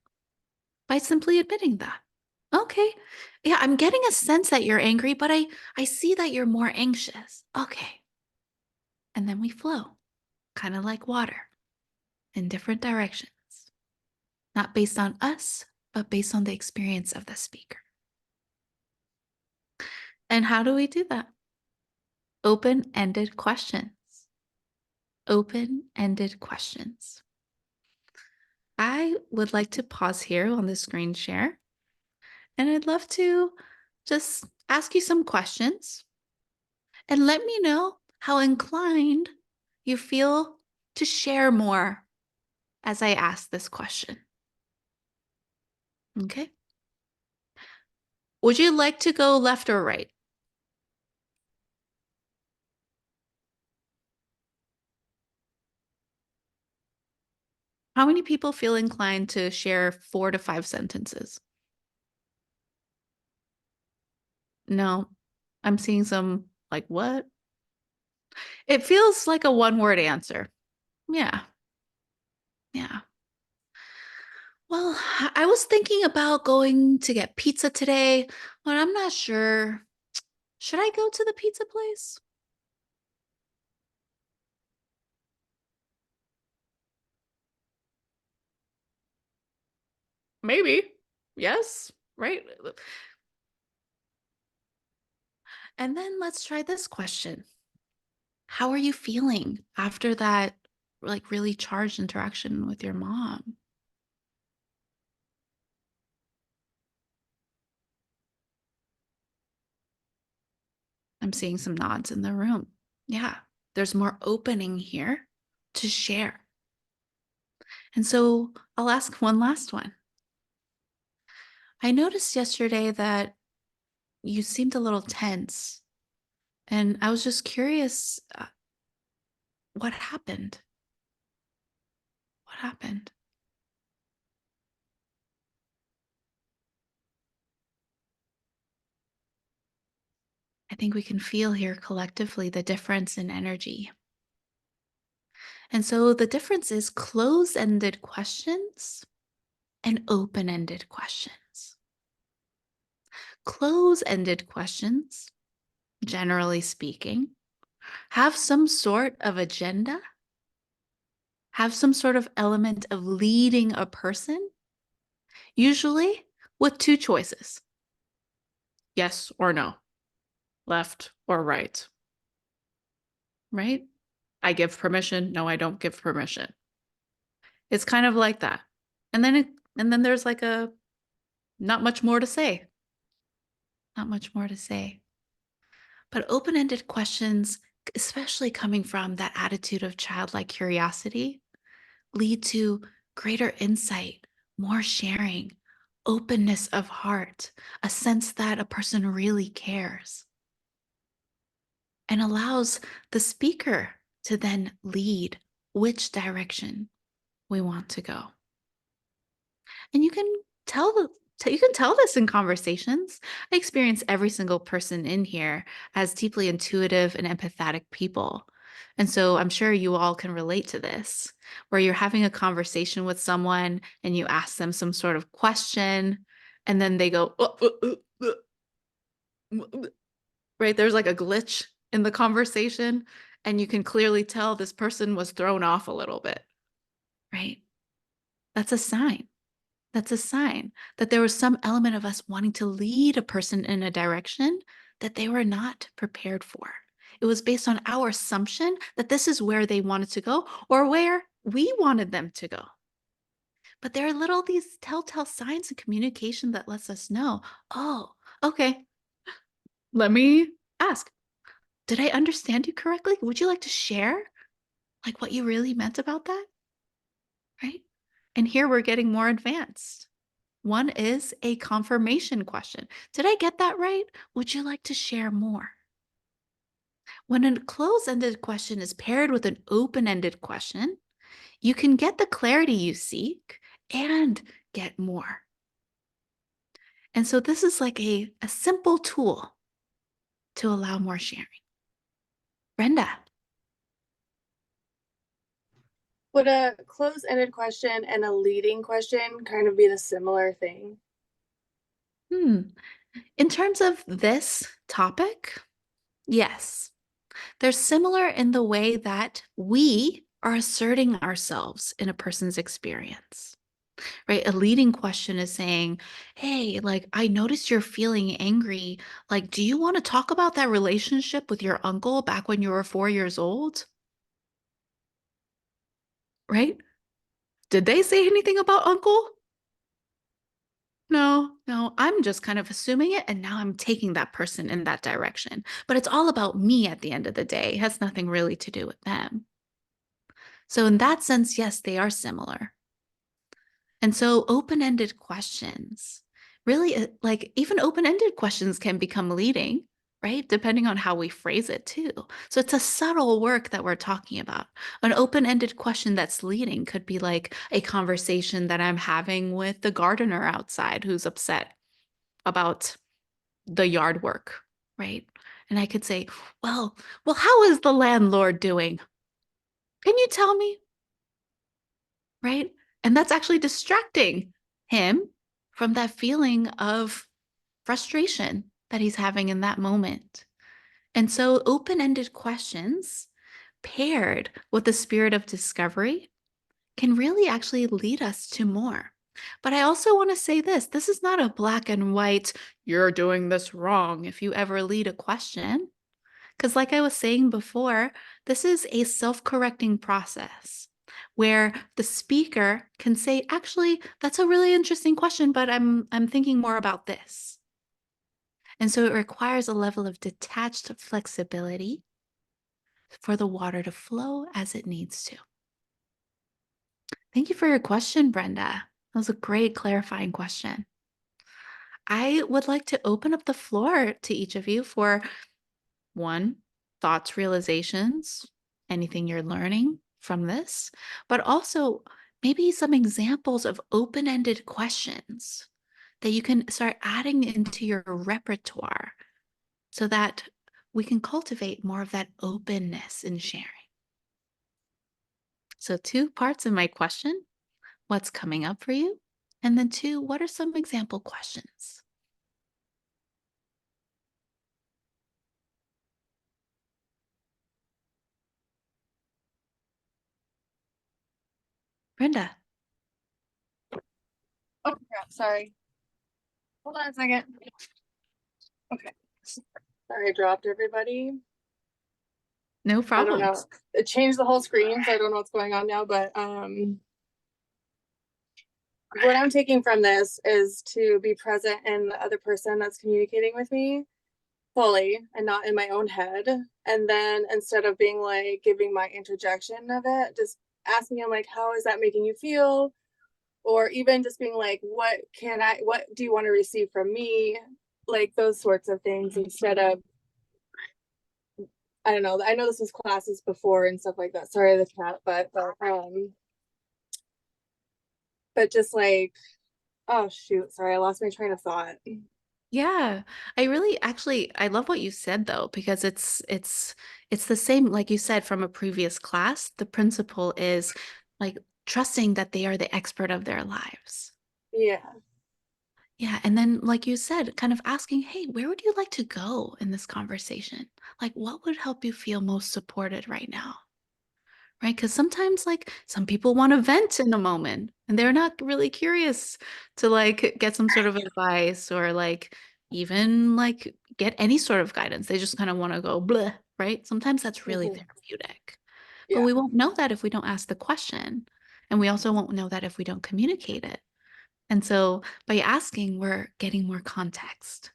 by simply admitting that. Okay, yeah, I'm getting a sense that you're angry, but I see that you're more anxious. Okay. And then we flow, kind of like water, in different directions. Not based on us, but based on the experience of the speaker. And how do we do that? Open-ended questions. Open-ended questions. I would like to pause here on the screen share. And I'd love to just ask you some questions and let me know how inclined you feel to share more as I ask this question. Okay. Would you like to go left or right? How many people feel inclined to share 4 to 5 sentences? No, I'm seeing some like, what? It feels like a one-word answer. Yeah. Yeah. Well, I was thinking about going to get pizza today, but I'm not sure. Should I go to the pizza place? Maybe. Yes, right? And then let's try this question. How are you feeling after that like really charged interaction with your mom? I'm seeing some nods in the room. Yeah, there's more opening here to share. And so I'll ask one last one. I noticed yesterday that you seemed a little tense, and I was just curious, what happened? What happened? I think we can feel here collectively the difference in energy. And so the difference is close-ended questions and open-ended questions. Close-ended questions, generally speaking, have some sort of agenda, have some sort of element of leading a person, usually with 2 choices. Yes or no, left or right. Right? I give permission. No, I don't give permission. It's kind of like that. And then there's like a not much more to say. Not much more to say. But open-ended questions, especially coming from that attitude of childlike curiosity, lead to greater insight, more sharing, openness of heart, a sense that a person really cares, and allows the speaker to then lead which direction we want to go. And you can tell this in conversations. I experience every single person in here as deeply intuitive and empathetic people. And so I'm sure you all can relate to this, where you're having a conversation with someone and you ask them some sort of question, and then they go, right? There's like a glitch in the conversation, and you can clearly tell this person was thrown off a little bit, right? That's a sign. That's a sign that there was some element of us wanting to lead a person in a direction that they were not prepared for. It was based on our assumption that this is where they wanted to go or where we wanted them to go. But there are these telltale signs in communication that lets us know, oh, okay, let me ask, did I understand you correctly? Would you like to share like what you really meant about that? Right? And here we're getting more advanced. One is a confirmation question. Did I get that right? Would you like to share more? When a close-ended question is paired with an open-ended question, you can get the clarity you seek and get more. And so this is like a simple tool to allow more sharing. Brenda. Would a close-ended question and a leading question kind of be the similar thing? In terms of this topic, yes. They're similar in the way that we are asserting ourselves in a person's experience, right? A leading question is saying, hey, like, I noticed you're feeling angry. Like, do you want to talk about that relationship with your uncle back when you were 4 years old? Right? Did they say anything about uncle? No, I'm just kind of assuming it, and now I'm taking that person in that direction. But it's all about me at the end of the day. It has nothing really to do with them. So in that sense, yes, they are similar. And so open-ended questions, really, like even open-ended questions can become leading, right? Depending on how we phrase it too. So it's a subtle work that we're talking about. An open-ended question that's leading could be like a conversation that I'm having with the gardener outside who's upset about the yard work, right? And I could say, well, how is the landlord doing? Can you tell me? Right? And that's actually distracting him from that feeling of frustration that he's having in that moment. And so open-ended questions paired with the spirit of discovery can really actually lead us to more. But I also want to say this is not a black and white, you're doing this wrong if you ever lead a question. Because, like I was saying before, this is a self-correcting process where the speaker can say, actually, that's a really interesting question, but I'm thinking more about this. And so it requires a level of detached flexibility for the water to flow as it needs to. Thank you for your question, Brenda. That was a great clarifying question. I would like to open up the floor to each of you for one, thoughts, realizations, anything you're learning from this, but also maybe some examples of open-ended questions that you can start adding into your repertoire so that we can cultivate more of that openness in sharing. So 2 parts of my question, what's coming up for you? And then 2, what are some example questions? Brenda. Oh crap, sorry. Hold on a second. Okay. Sorry, I dropped everybody. No I don't problem. know. It changed the whole screen, so I don't know what's going on now, but what I'm taking from this is to be present in the other person that's communicating with me fully and not in my own head. And then instead of being like giving my interjection of it, just asking him like, how is that making you feel? Or even just being like, what do you want to receive from me? Like those sorts of things instead of, I don't know. I know this was classes before and stuff like that. Sorry, the cat, but just like, oh shoot, sorry, I lost my train of thought. Yeah, I love what you said though, because it's the same, like you said from a previous class. The principle is like trusting that they are the expert of their lives. Yeah. Yeah, and then like you said, kind of asking, hey, where would you like to go in this conversation? Like, what would help you feel most supported right now? Right? Because sometimes, like, some people want to vent in the moment and they're not really curious to like get some sort of advice or like even like get any sort of guidance. They just kind of want to go bleh, right? Sometimes that's really therapeutic. But Yeah. we won't know that if we don't ask the question. And we also won't know that if we don't communicate it. And so by asking, we're getting more context.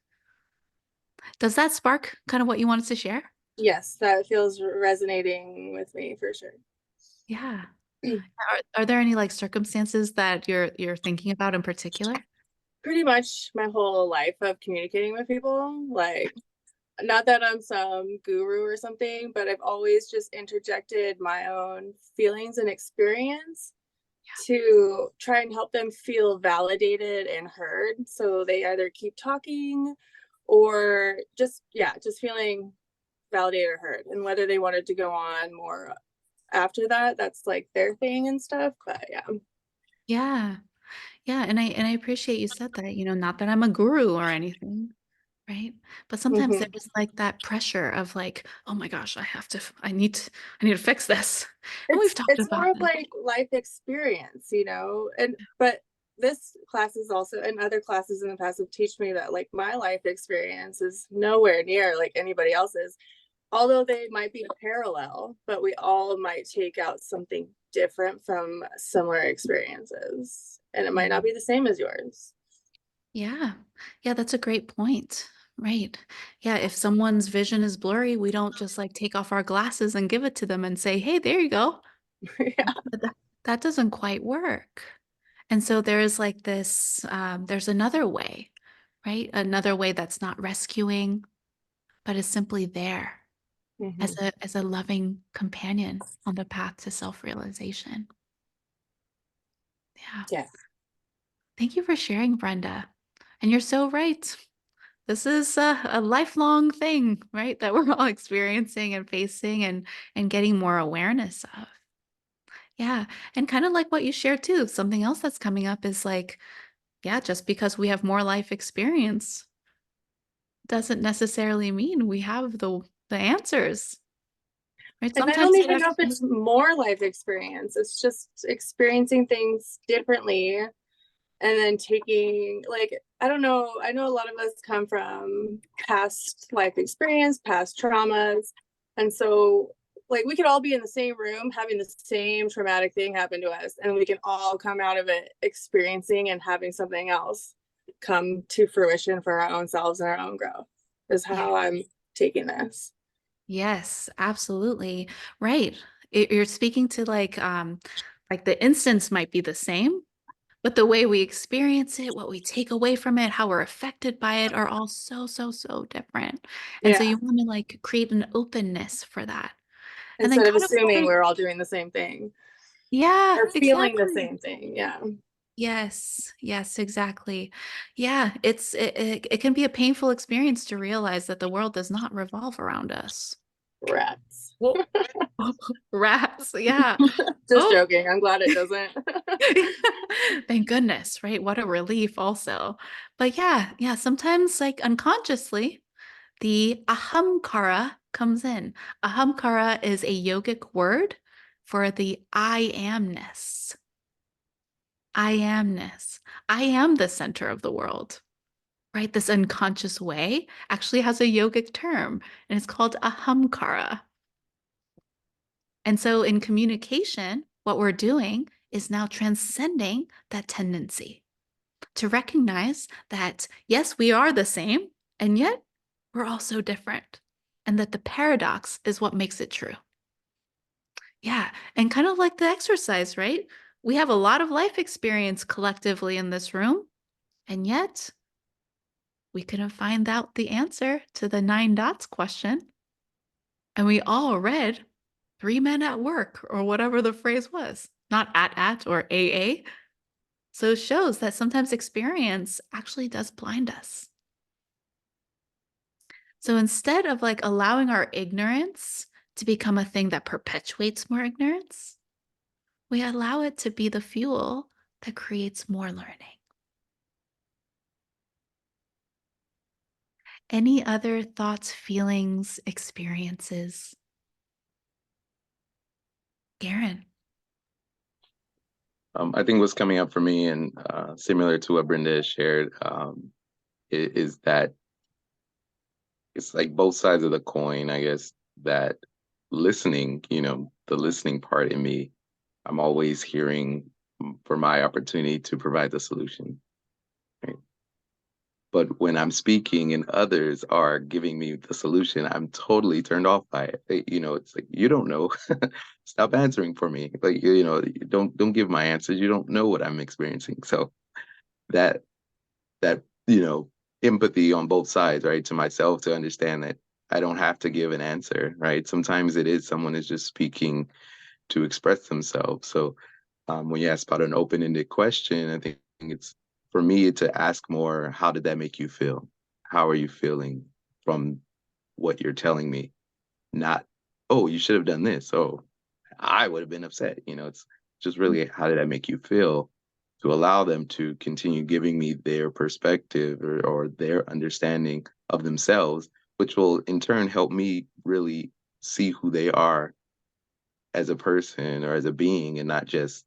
Does that spark kind of what you wanted to share? Yes, that feels resonating with me for sure. Yeah. Are there any like circumstances that you're thinking about in particular? Pretty much my whole life of communicating with people, like not that I'm some guru or something, but I've always just interjected my own feelings and experience to try and help them feel validated and heard. So they either keep talking or just feeling validated or heard. And whether they wanted to go on more after that, that's like their thing and stuff. But yeah. Yeah. Yeah. And I appreciate you said that, not that I'm a guru or anything, right? But sometimes Mhm. there's like that pressure of like, oh my gosh, I need to fix this. And we've talked It's about more of this. like life experience, and but this class is also, and other classes in the past have taught me that like my life experience is nowhere near like anybody else's, although they might be parallel, but we all might take out something different from similar experiences, and it might not be the same as yours. Yeah. Yeah, that's a great point. Right. Yeah, if someone's vision is blurry, we don't just like take off our glasses and give it to them and say, "Hey, there you go." Yeah. But that doesn't quite work. And so there's like this, there's another way, right? Another way that's not rescuing, but is simply there as a loving companion on the path to self-realization. Yeah. Yeah. Thank you for sharing, Brenda. And you're so right. This is a lifelong thing, right? That we're all experiencing and facing and getting more awareness of. Yeah. And kind of like what you shared too, something else that's coming up is like, yeah, just because we have more life experience doesn't necessarily mean we have the answers. Right? And I Sometimes don't it even know if actually- it's more life experience. It's just experiencing things differently and then taking, like, I don't know. I know a lot of us come from past life experience, past traumas. And so, like, we could all be in the same room having the same traumatic thing happen to us, and we can all come out of it experiencing and having something else come to fruition for our own selves and our own growth, is how I'm taking this. Yes, absolutely. Right. You're speaking to like the instance might be the same, but the way we experience it, what we take away from it, how we're affected by it are all so, so, so different. And so Yeah. you want to like create an openness for that. And then Instead of kind of assuming we're all doing the same thing yeah, or feeling the exactly. same thing. Yeah. Yes, yes, exactly. Yeah, it can be a painful experience to realize that the world does not revolve around us. Rats. Rats, yeah. Just Oh, joking. I'm glad it doesn't. thank goodness, right? What a relief also. But yeah, yeah, sometimes like unconsciously, the ahamkara comes in. Ahamkara is a yogic word for the I amness. I amness. I am the center of the world, right? This unconscious way actually has a yogic term, and it's called ahamkara. And so in communication, what we're doing is now transcending that tendency to recognize that, yes, we are the same, and yet we're also different. And that the paradox is what makes it true. Yeah. And kind of like the exercise, right? We have a lot of life experience collectively in this room, and yet we couldn't find out the answer to the 9 dots question. And we all read 3 men at work or whatever the phrase was, not at or AA. So it shows that sometimes experience actually does blind us. So instead of like allowing our ignorance to become a thing that perpetuates more ignorance, we allow it to be the fuel that creates more learning. Any other thoughts, feelings, experiences? Garen. I think what's coming up for me, and similar to what Brenda has shared, is that it's like both sides of the coin, I guess, that listening, the listening part in me, I'm always hearing for my opportunity to provide the solution. Right? But when I'm speaking and others are giving me the solution, I'm totally turned off by it. It's like, you don't know. Stop answering for me. Like, don't give my answers. You don't know what I'm experiencing. So that that empathy on both sides, right, to myself, to understand that I don't have to give an answer, right? Sometimes it is someone is just speaking to express themselves. So when you ask about an open-ended question, I think it's for me to ask more, how did that make you feel? How are you feeling from what you're telling me? Not, oh, you should have done this. Oh, I would have been upset. It's just really, how did that make you feel? To allow them to continue giving me their perspective or their understanding of themselves, which will in turn help me really see who they are as a person or as a being, and not just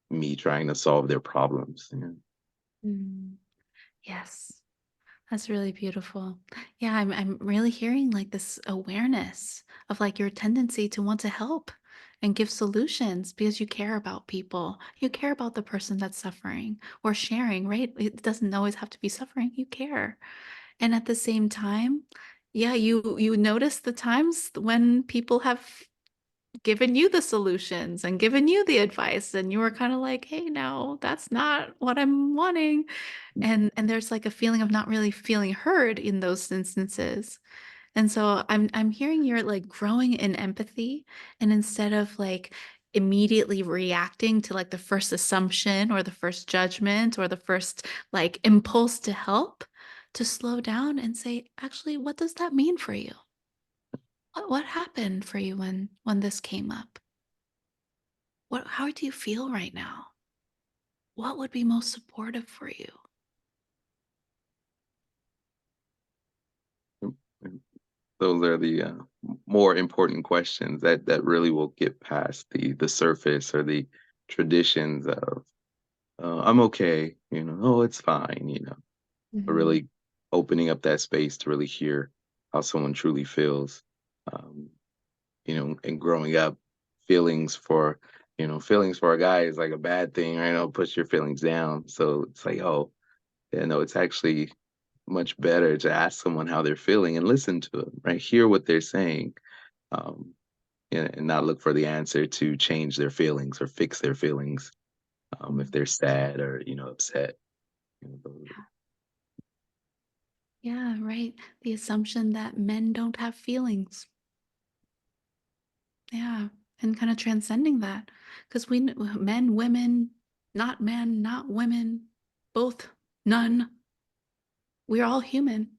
me trying to solve their problems. Yes. That's really beautiful. Yeah, I'm really hearing like this awareness of like your tendency to want to help and give solutions because you care about people. You care about the person that's suffering or sharing, right? It doesn't always have to be suffering. You care. And at the same time, yeah, you notice the times when people have given you the solutions and given you the advice, and you were kind of like, hey, no, that's not what I'm wanting. And there's like a feeling of not really feeling heard in those instances. And so I'm hearing you're like growing in empathy, and instead of like immediately reacting to like the first assumption or the first judgment or the first like impulse to help, to slow down and say, actually, what does that mean for you? What happened for you when this came up? How do you feel right now? What would be most supportive for you? Those are the more important questions that really will get past the surface or the traditions of I'm okay, oh, it's fine, but really opening up that space to really hear how someone truly feels. Um, and growing up, feelings for feelings for a guy is like a bad thing, right? Push your feelings down. So it's like, oh, yeah, no, it's actually much better to ask someone how they're feeling and listen to them, right? Hear what they're saying, um, and not look for the answer to change their feelings or fix their feelings, if they're sad or upset. Yeah, right. The assumption that men don't have feelings. Yeah, and kind of transcending that, because men, women, not men, not women, both, none. We're all human,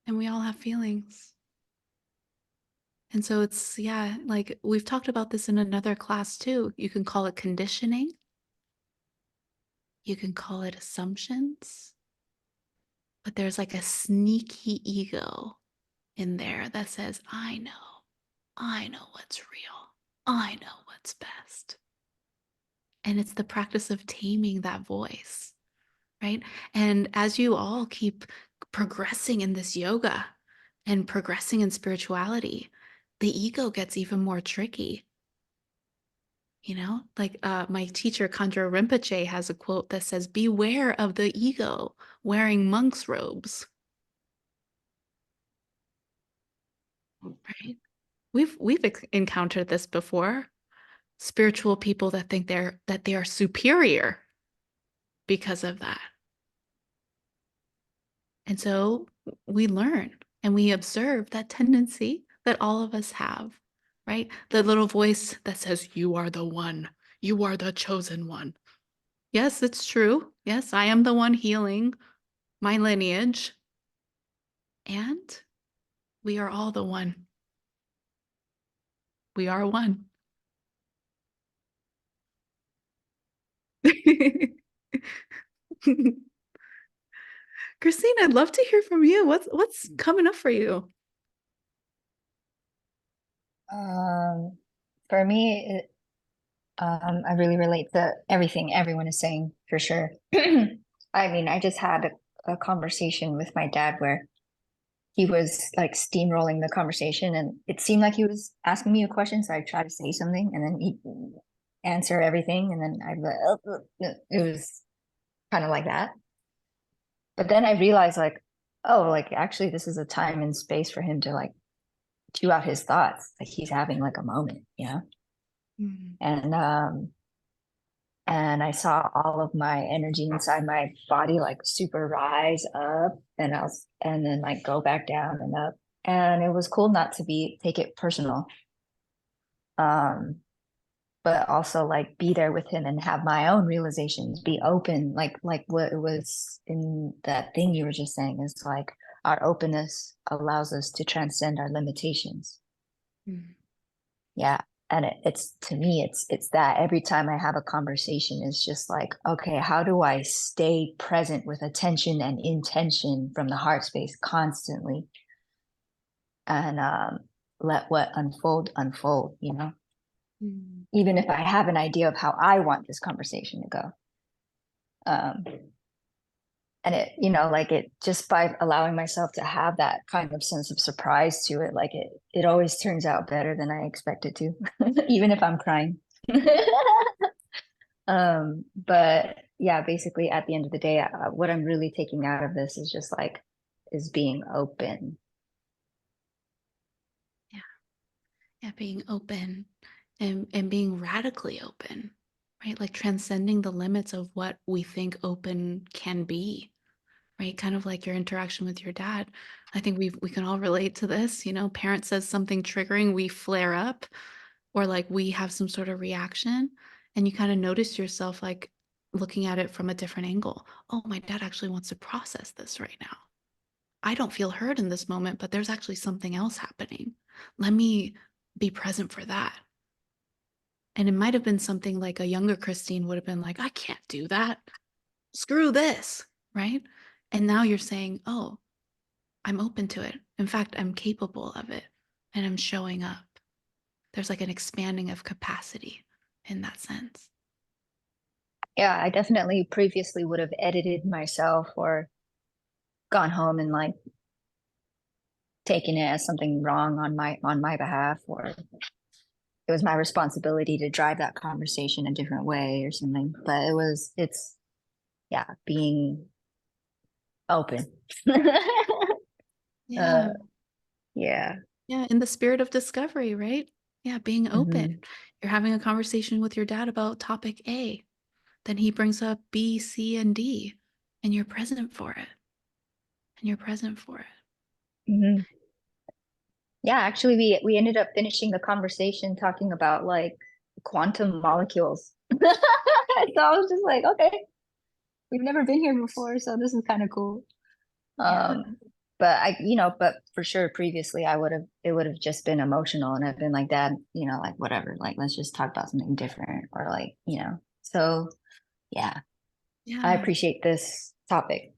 and we all have feelings. And so it's, yeah, like we've talked about this in another class too. You can call it conditioning. You can call it assumptions. But there's like a sneaky ego in there that says, I know what's real. I know what's best. And it's the practice of taming that voice, right? And as you all keep progressing in this yoga and progressing in spirituality, the ego gets even more tricky. Like my teacher, Khandro Rinpoche, has a quote that says, beware of the ego wearing monk's robes. Right? We've encountered this before. Spiritual people that think they are superior because of that. And so we learn and we observe that tendency that all of us have, right? The little voice that says, you are the one, you are the chosen one. Yes, it's true. Yes, I am the one healing my lineage. And we are all the one. We are one. Christine, I'd love to hear from you. What's coming up for you? For me, I really relate to everything everyone is saying for sure. I mean, I just had a conversation with my dad where he was like steamrolling the conversation, and it seemed like he was asking me a question, so I tried to say something, and then he answer everything, and then it was kind of like that. But then I realized, like, oh, like actually, this is a time and space for him to like chew out his thoughts, like he's having like a moment, and I saw all of my energy inside my body like super rise up, and then like go back down and up, and it was cool not to take it personal, but also like be there with him and have my own realizations, be open, like what it was in that thing you were just saying is like our openness allows us to transcend our limitations. Yeah. And it's to me, it's that every time I have a conversation, it's just like, okay, how do I stay present with attention and intention from the heart space constantly, and let what unfold, even if I have an idea of how I want this conversation to go. And it, like it, just by allowing myself to have that kind of sense of surprise to it, like it always turns out better than I expected to, even if I'm crying. But yeah, basically at the end of the day, what I'm really taking out of this is just is being open. Yeah, being open and being radically open, right? Like transcending the limits of what we think open can be, right? Kind of like your interaction with your dad. I think we can all relate to this. You know, parent says something triggering, we flare up, or like we have some sort of reaction, and you kind of notice yourself like looking at it from a different angle. Oh, my dad actually wants to process this right now. I don't feel heard in this moment, but there's actually something else happening. Let me be present for that. And it might have been something like a younger Christine would have been like, I can't do that. Screw this, right? And now you're saying, oh, I'm open to it. In fact, I'm capable of it and I'm showing up. There's like an expanding of capacity in that sense. Yeah, I definitely previously would have edited myself or gone home and like taken it as something wrong on my behalf, or it was my responsibility to drive that conversation a different way or something. But it's yeah, being open. Yeah. Yeah. Yeah. In the spirit of discovery, right? Yeah. Being open. Mhm. You're having a conversation with your dad about topic A. Then he brings up B, C, and D, and you're present for it. And you're present for it. Mhm. Yeah, actually we ended up finishing the conversation talking about like quantum molecules. So I was just like, okay, we've never been here before, so this is kind of cool. Yeah. But but for sure previously it would have just been emotional, and I've been like, Dad, like whatever, like let's just talk about something different, or like, so yeah, I Yeah. appreciate this topic.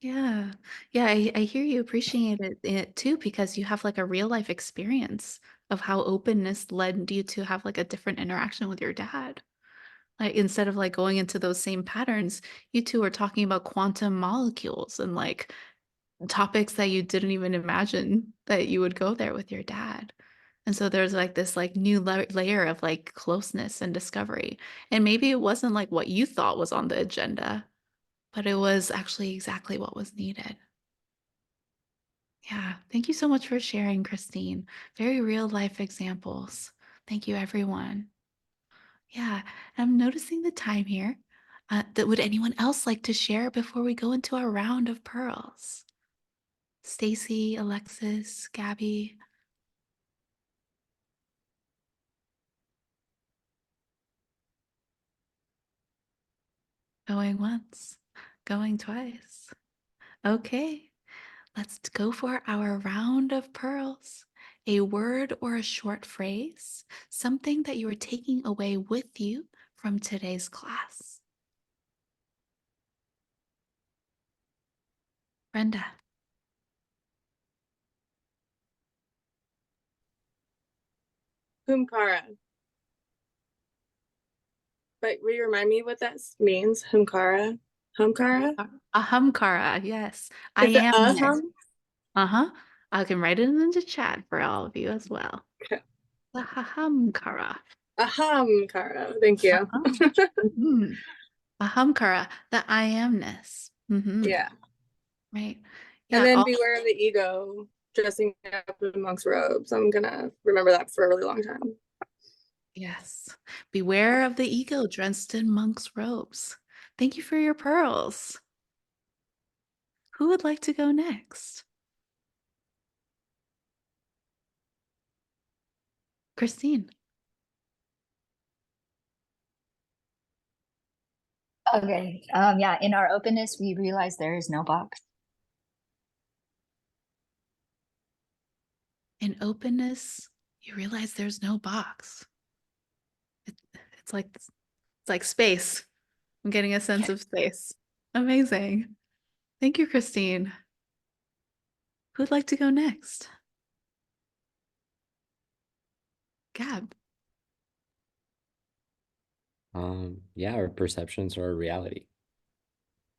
Yeah. Yeah. I hear you appreciate it too, because you have like a real life experience of how openness led you to have like a different interaction with your dad. Like instead of like going into those same patterns, you two are talking about quantum molecules and like topics that you didn't even imagine that you would go there with your dad. And so there's like this like new layer of like closeness and discovery. And maybe it wasn't like what you thought was on the agenda, but it was actually exactly what was needed. Yeah. Thank you so much for sharing, Christine. Very real life examples. Thank you, everyone. Yeah. I'm noticing the time here. Would anyone else like to share before we go into our round of pearls? Stacy, Alexis, Gabby. Going once, going twice. Okay, let's go for our round of pearls. A word or a short phrase, something that you are taking away with you from today's class. Brenda. Humkara. But will you remind me what that means? Humkara? Humkara? Ahamkara, yes. I Is it am a this. hum? Uh-huh. I can write it in the chat for all of you as well. Okay. The Ahamkara. Ahamkara. Thank you. Mhm. Ahamkara, the I amness. Yeah. Right. And Yeah. then beware of the ego dressing up in monk's robes. I'm gonna remember that for a really long time. Yes. Beware of the ego dressed in monk's robes. Thank you for your pearls. Who would like to go next? Christine. Okay. Yeah, in our openness we realize there is no box. In openness, you realize there's no box. It's like space. I'm getting a sense of space. Amazing. Thank you, Christine. Who'd like to go next? Gab. Yeah, our perceptions are our reality.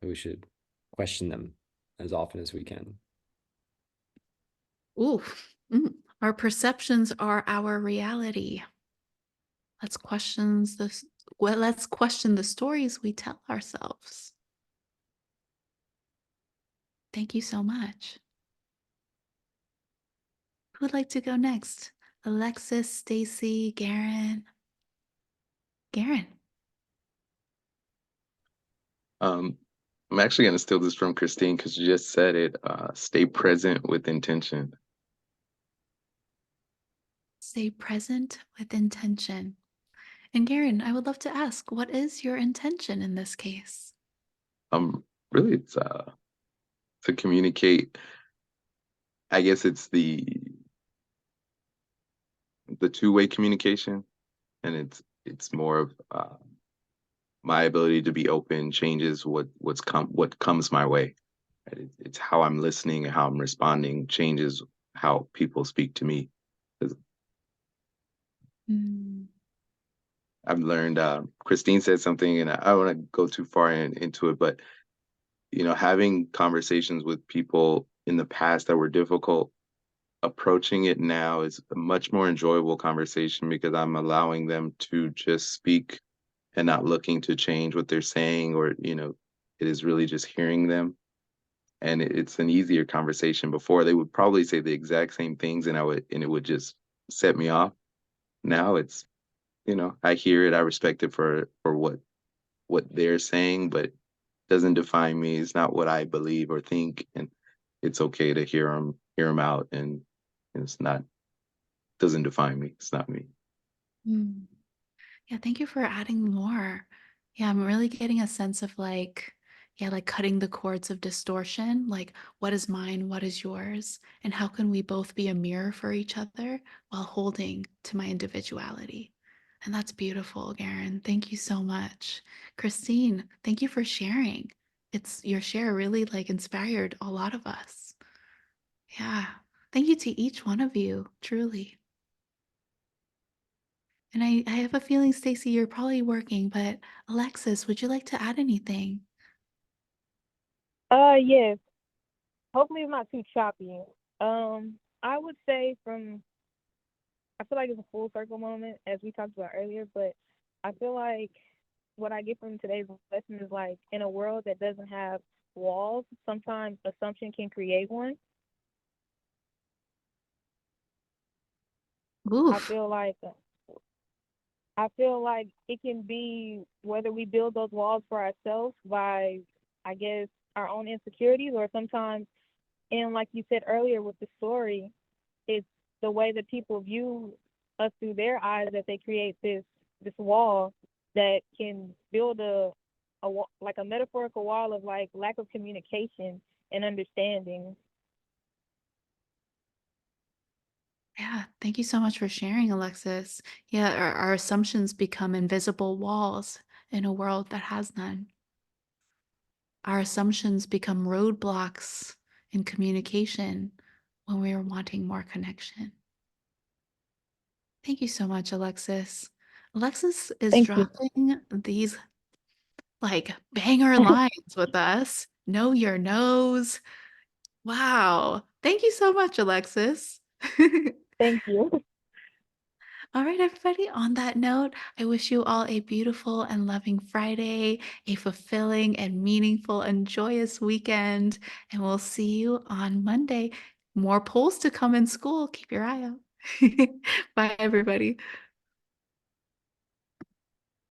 We should question them as often as we can. Ooh. Our perceptions are our reality. Let's question the stories we tell ourselves. Thank you so much. Who would like to go next? Alexis, Stacy, Garen. Garen. I'm actually going to steal this from Christine because you just said it. Stay present with intention. Stay present with intention. And Garen, I would love to ask, what is your intention in this case? Really, it's to communicate. I guess it's the two-way communication, and it's more of my ability to be open changes what comes my way. Right? It's how I'm listening and how I'm responding changes how people speak to me. Mm. I've learned. Christine said something, and I don't want to go too far into it, but having conversations with people in the past that were difficult, approaching it now is a much more enjoyable conversation because I'm allowing them to just speak and not looking to change what they're saying, or it is really just hearing them. And it's an easier conversation. Before, they would probably say the exact same things, and it would just set me off. Now it's, I hear it, I respect it for what they're saying, but it doesn't define me. It's not what I believe or think, and it's okay to hear them out, and it's not doesn't define me. It's not me. Mm. Yeah, thank you for adding more. Yeah, I'm really getting a sense of like cutting the cords of distortion, like what is mine, what is yours, and how can we both be a mirror for each other while holding to my individuality. And that's beautiful, Garen. Thank you so much. Christine, thank you for sharing. It's your share really like inspired a lot of us. Yeah. Thank you to each one of you, truly. And I have a feeling, Stacy, you're probably working, but Alexis, would you like to add anything? Yes. Hopefully it's not too choppy. I would say I feel like it's a full circle moment as we talked about earlier, but I feel like what I get from today's lesson is like in a world that doesn't have walls, sometimes assumption can create one. Oof. I feel like it can be whether we build those walls for ourselves by, I guess, our own insecurities, or sometimes, and like you said earlier with the story, it's the way that people view us through their eyes that they create this wall that can build like a metaphorical wall of like lack of communication and understanding. Yeah, thank you so much for sharing, Alexis. Yeah, our assumptions become invisible walls in a world that has none. Our assumptions become roadblocks in communication when we are wanting more connection. Thank you so much, Alexis. Alexis is Thank you. dropping these like banger lines with us. Know your nose. Wow. Thank you so much, Alexis. Thank you. All right, everybody. On that note, I wish you all a beautiful and loving Friday, a fulfilling and meaningful and joyous weekend, and we'll see you on Monday. More polls to come in school. Keep your eye out. Bye, everybody.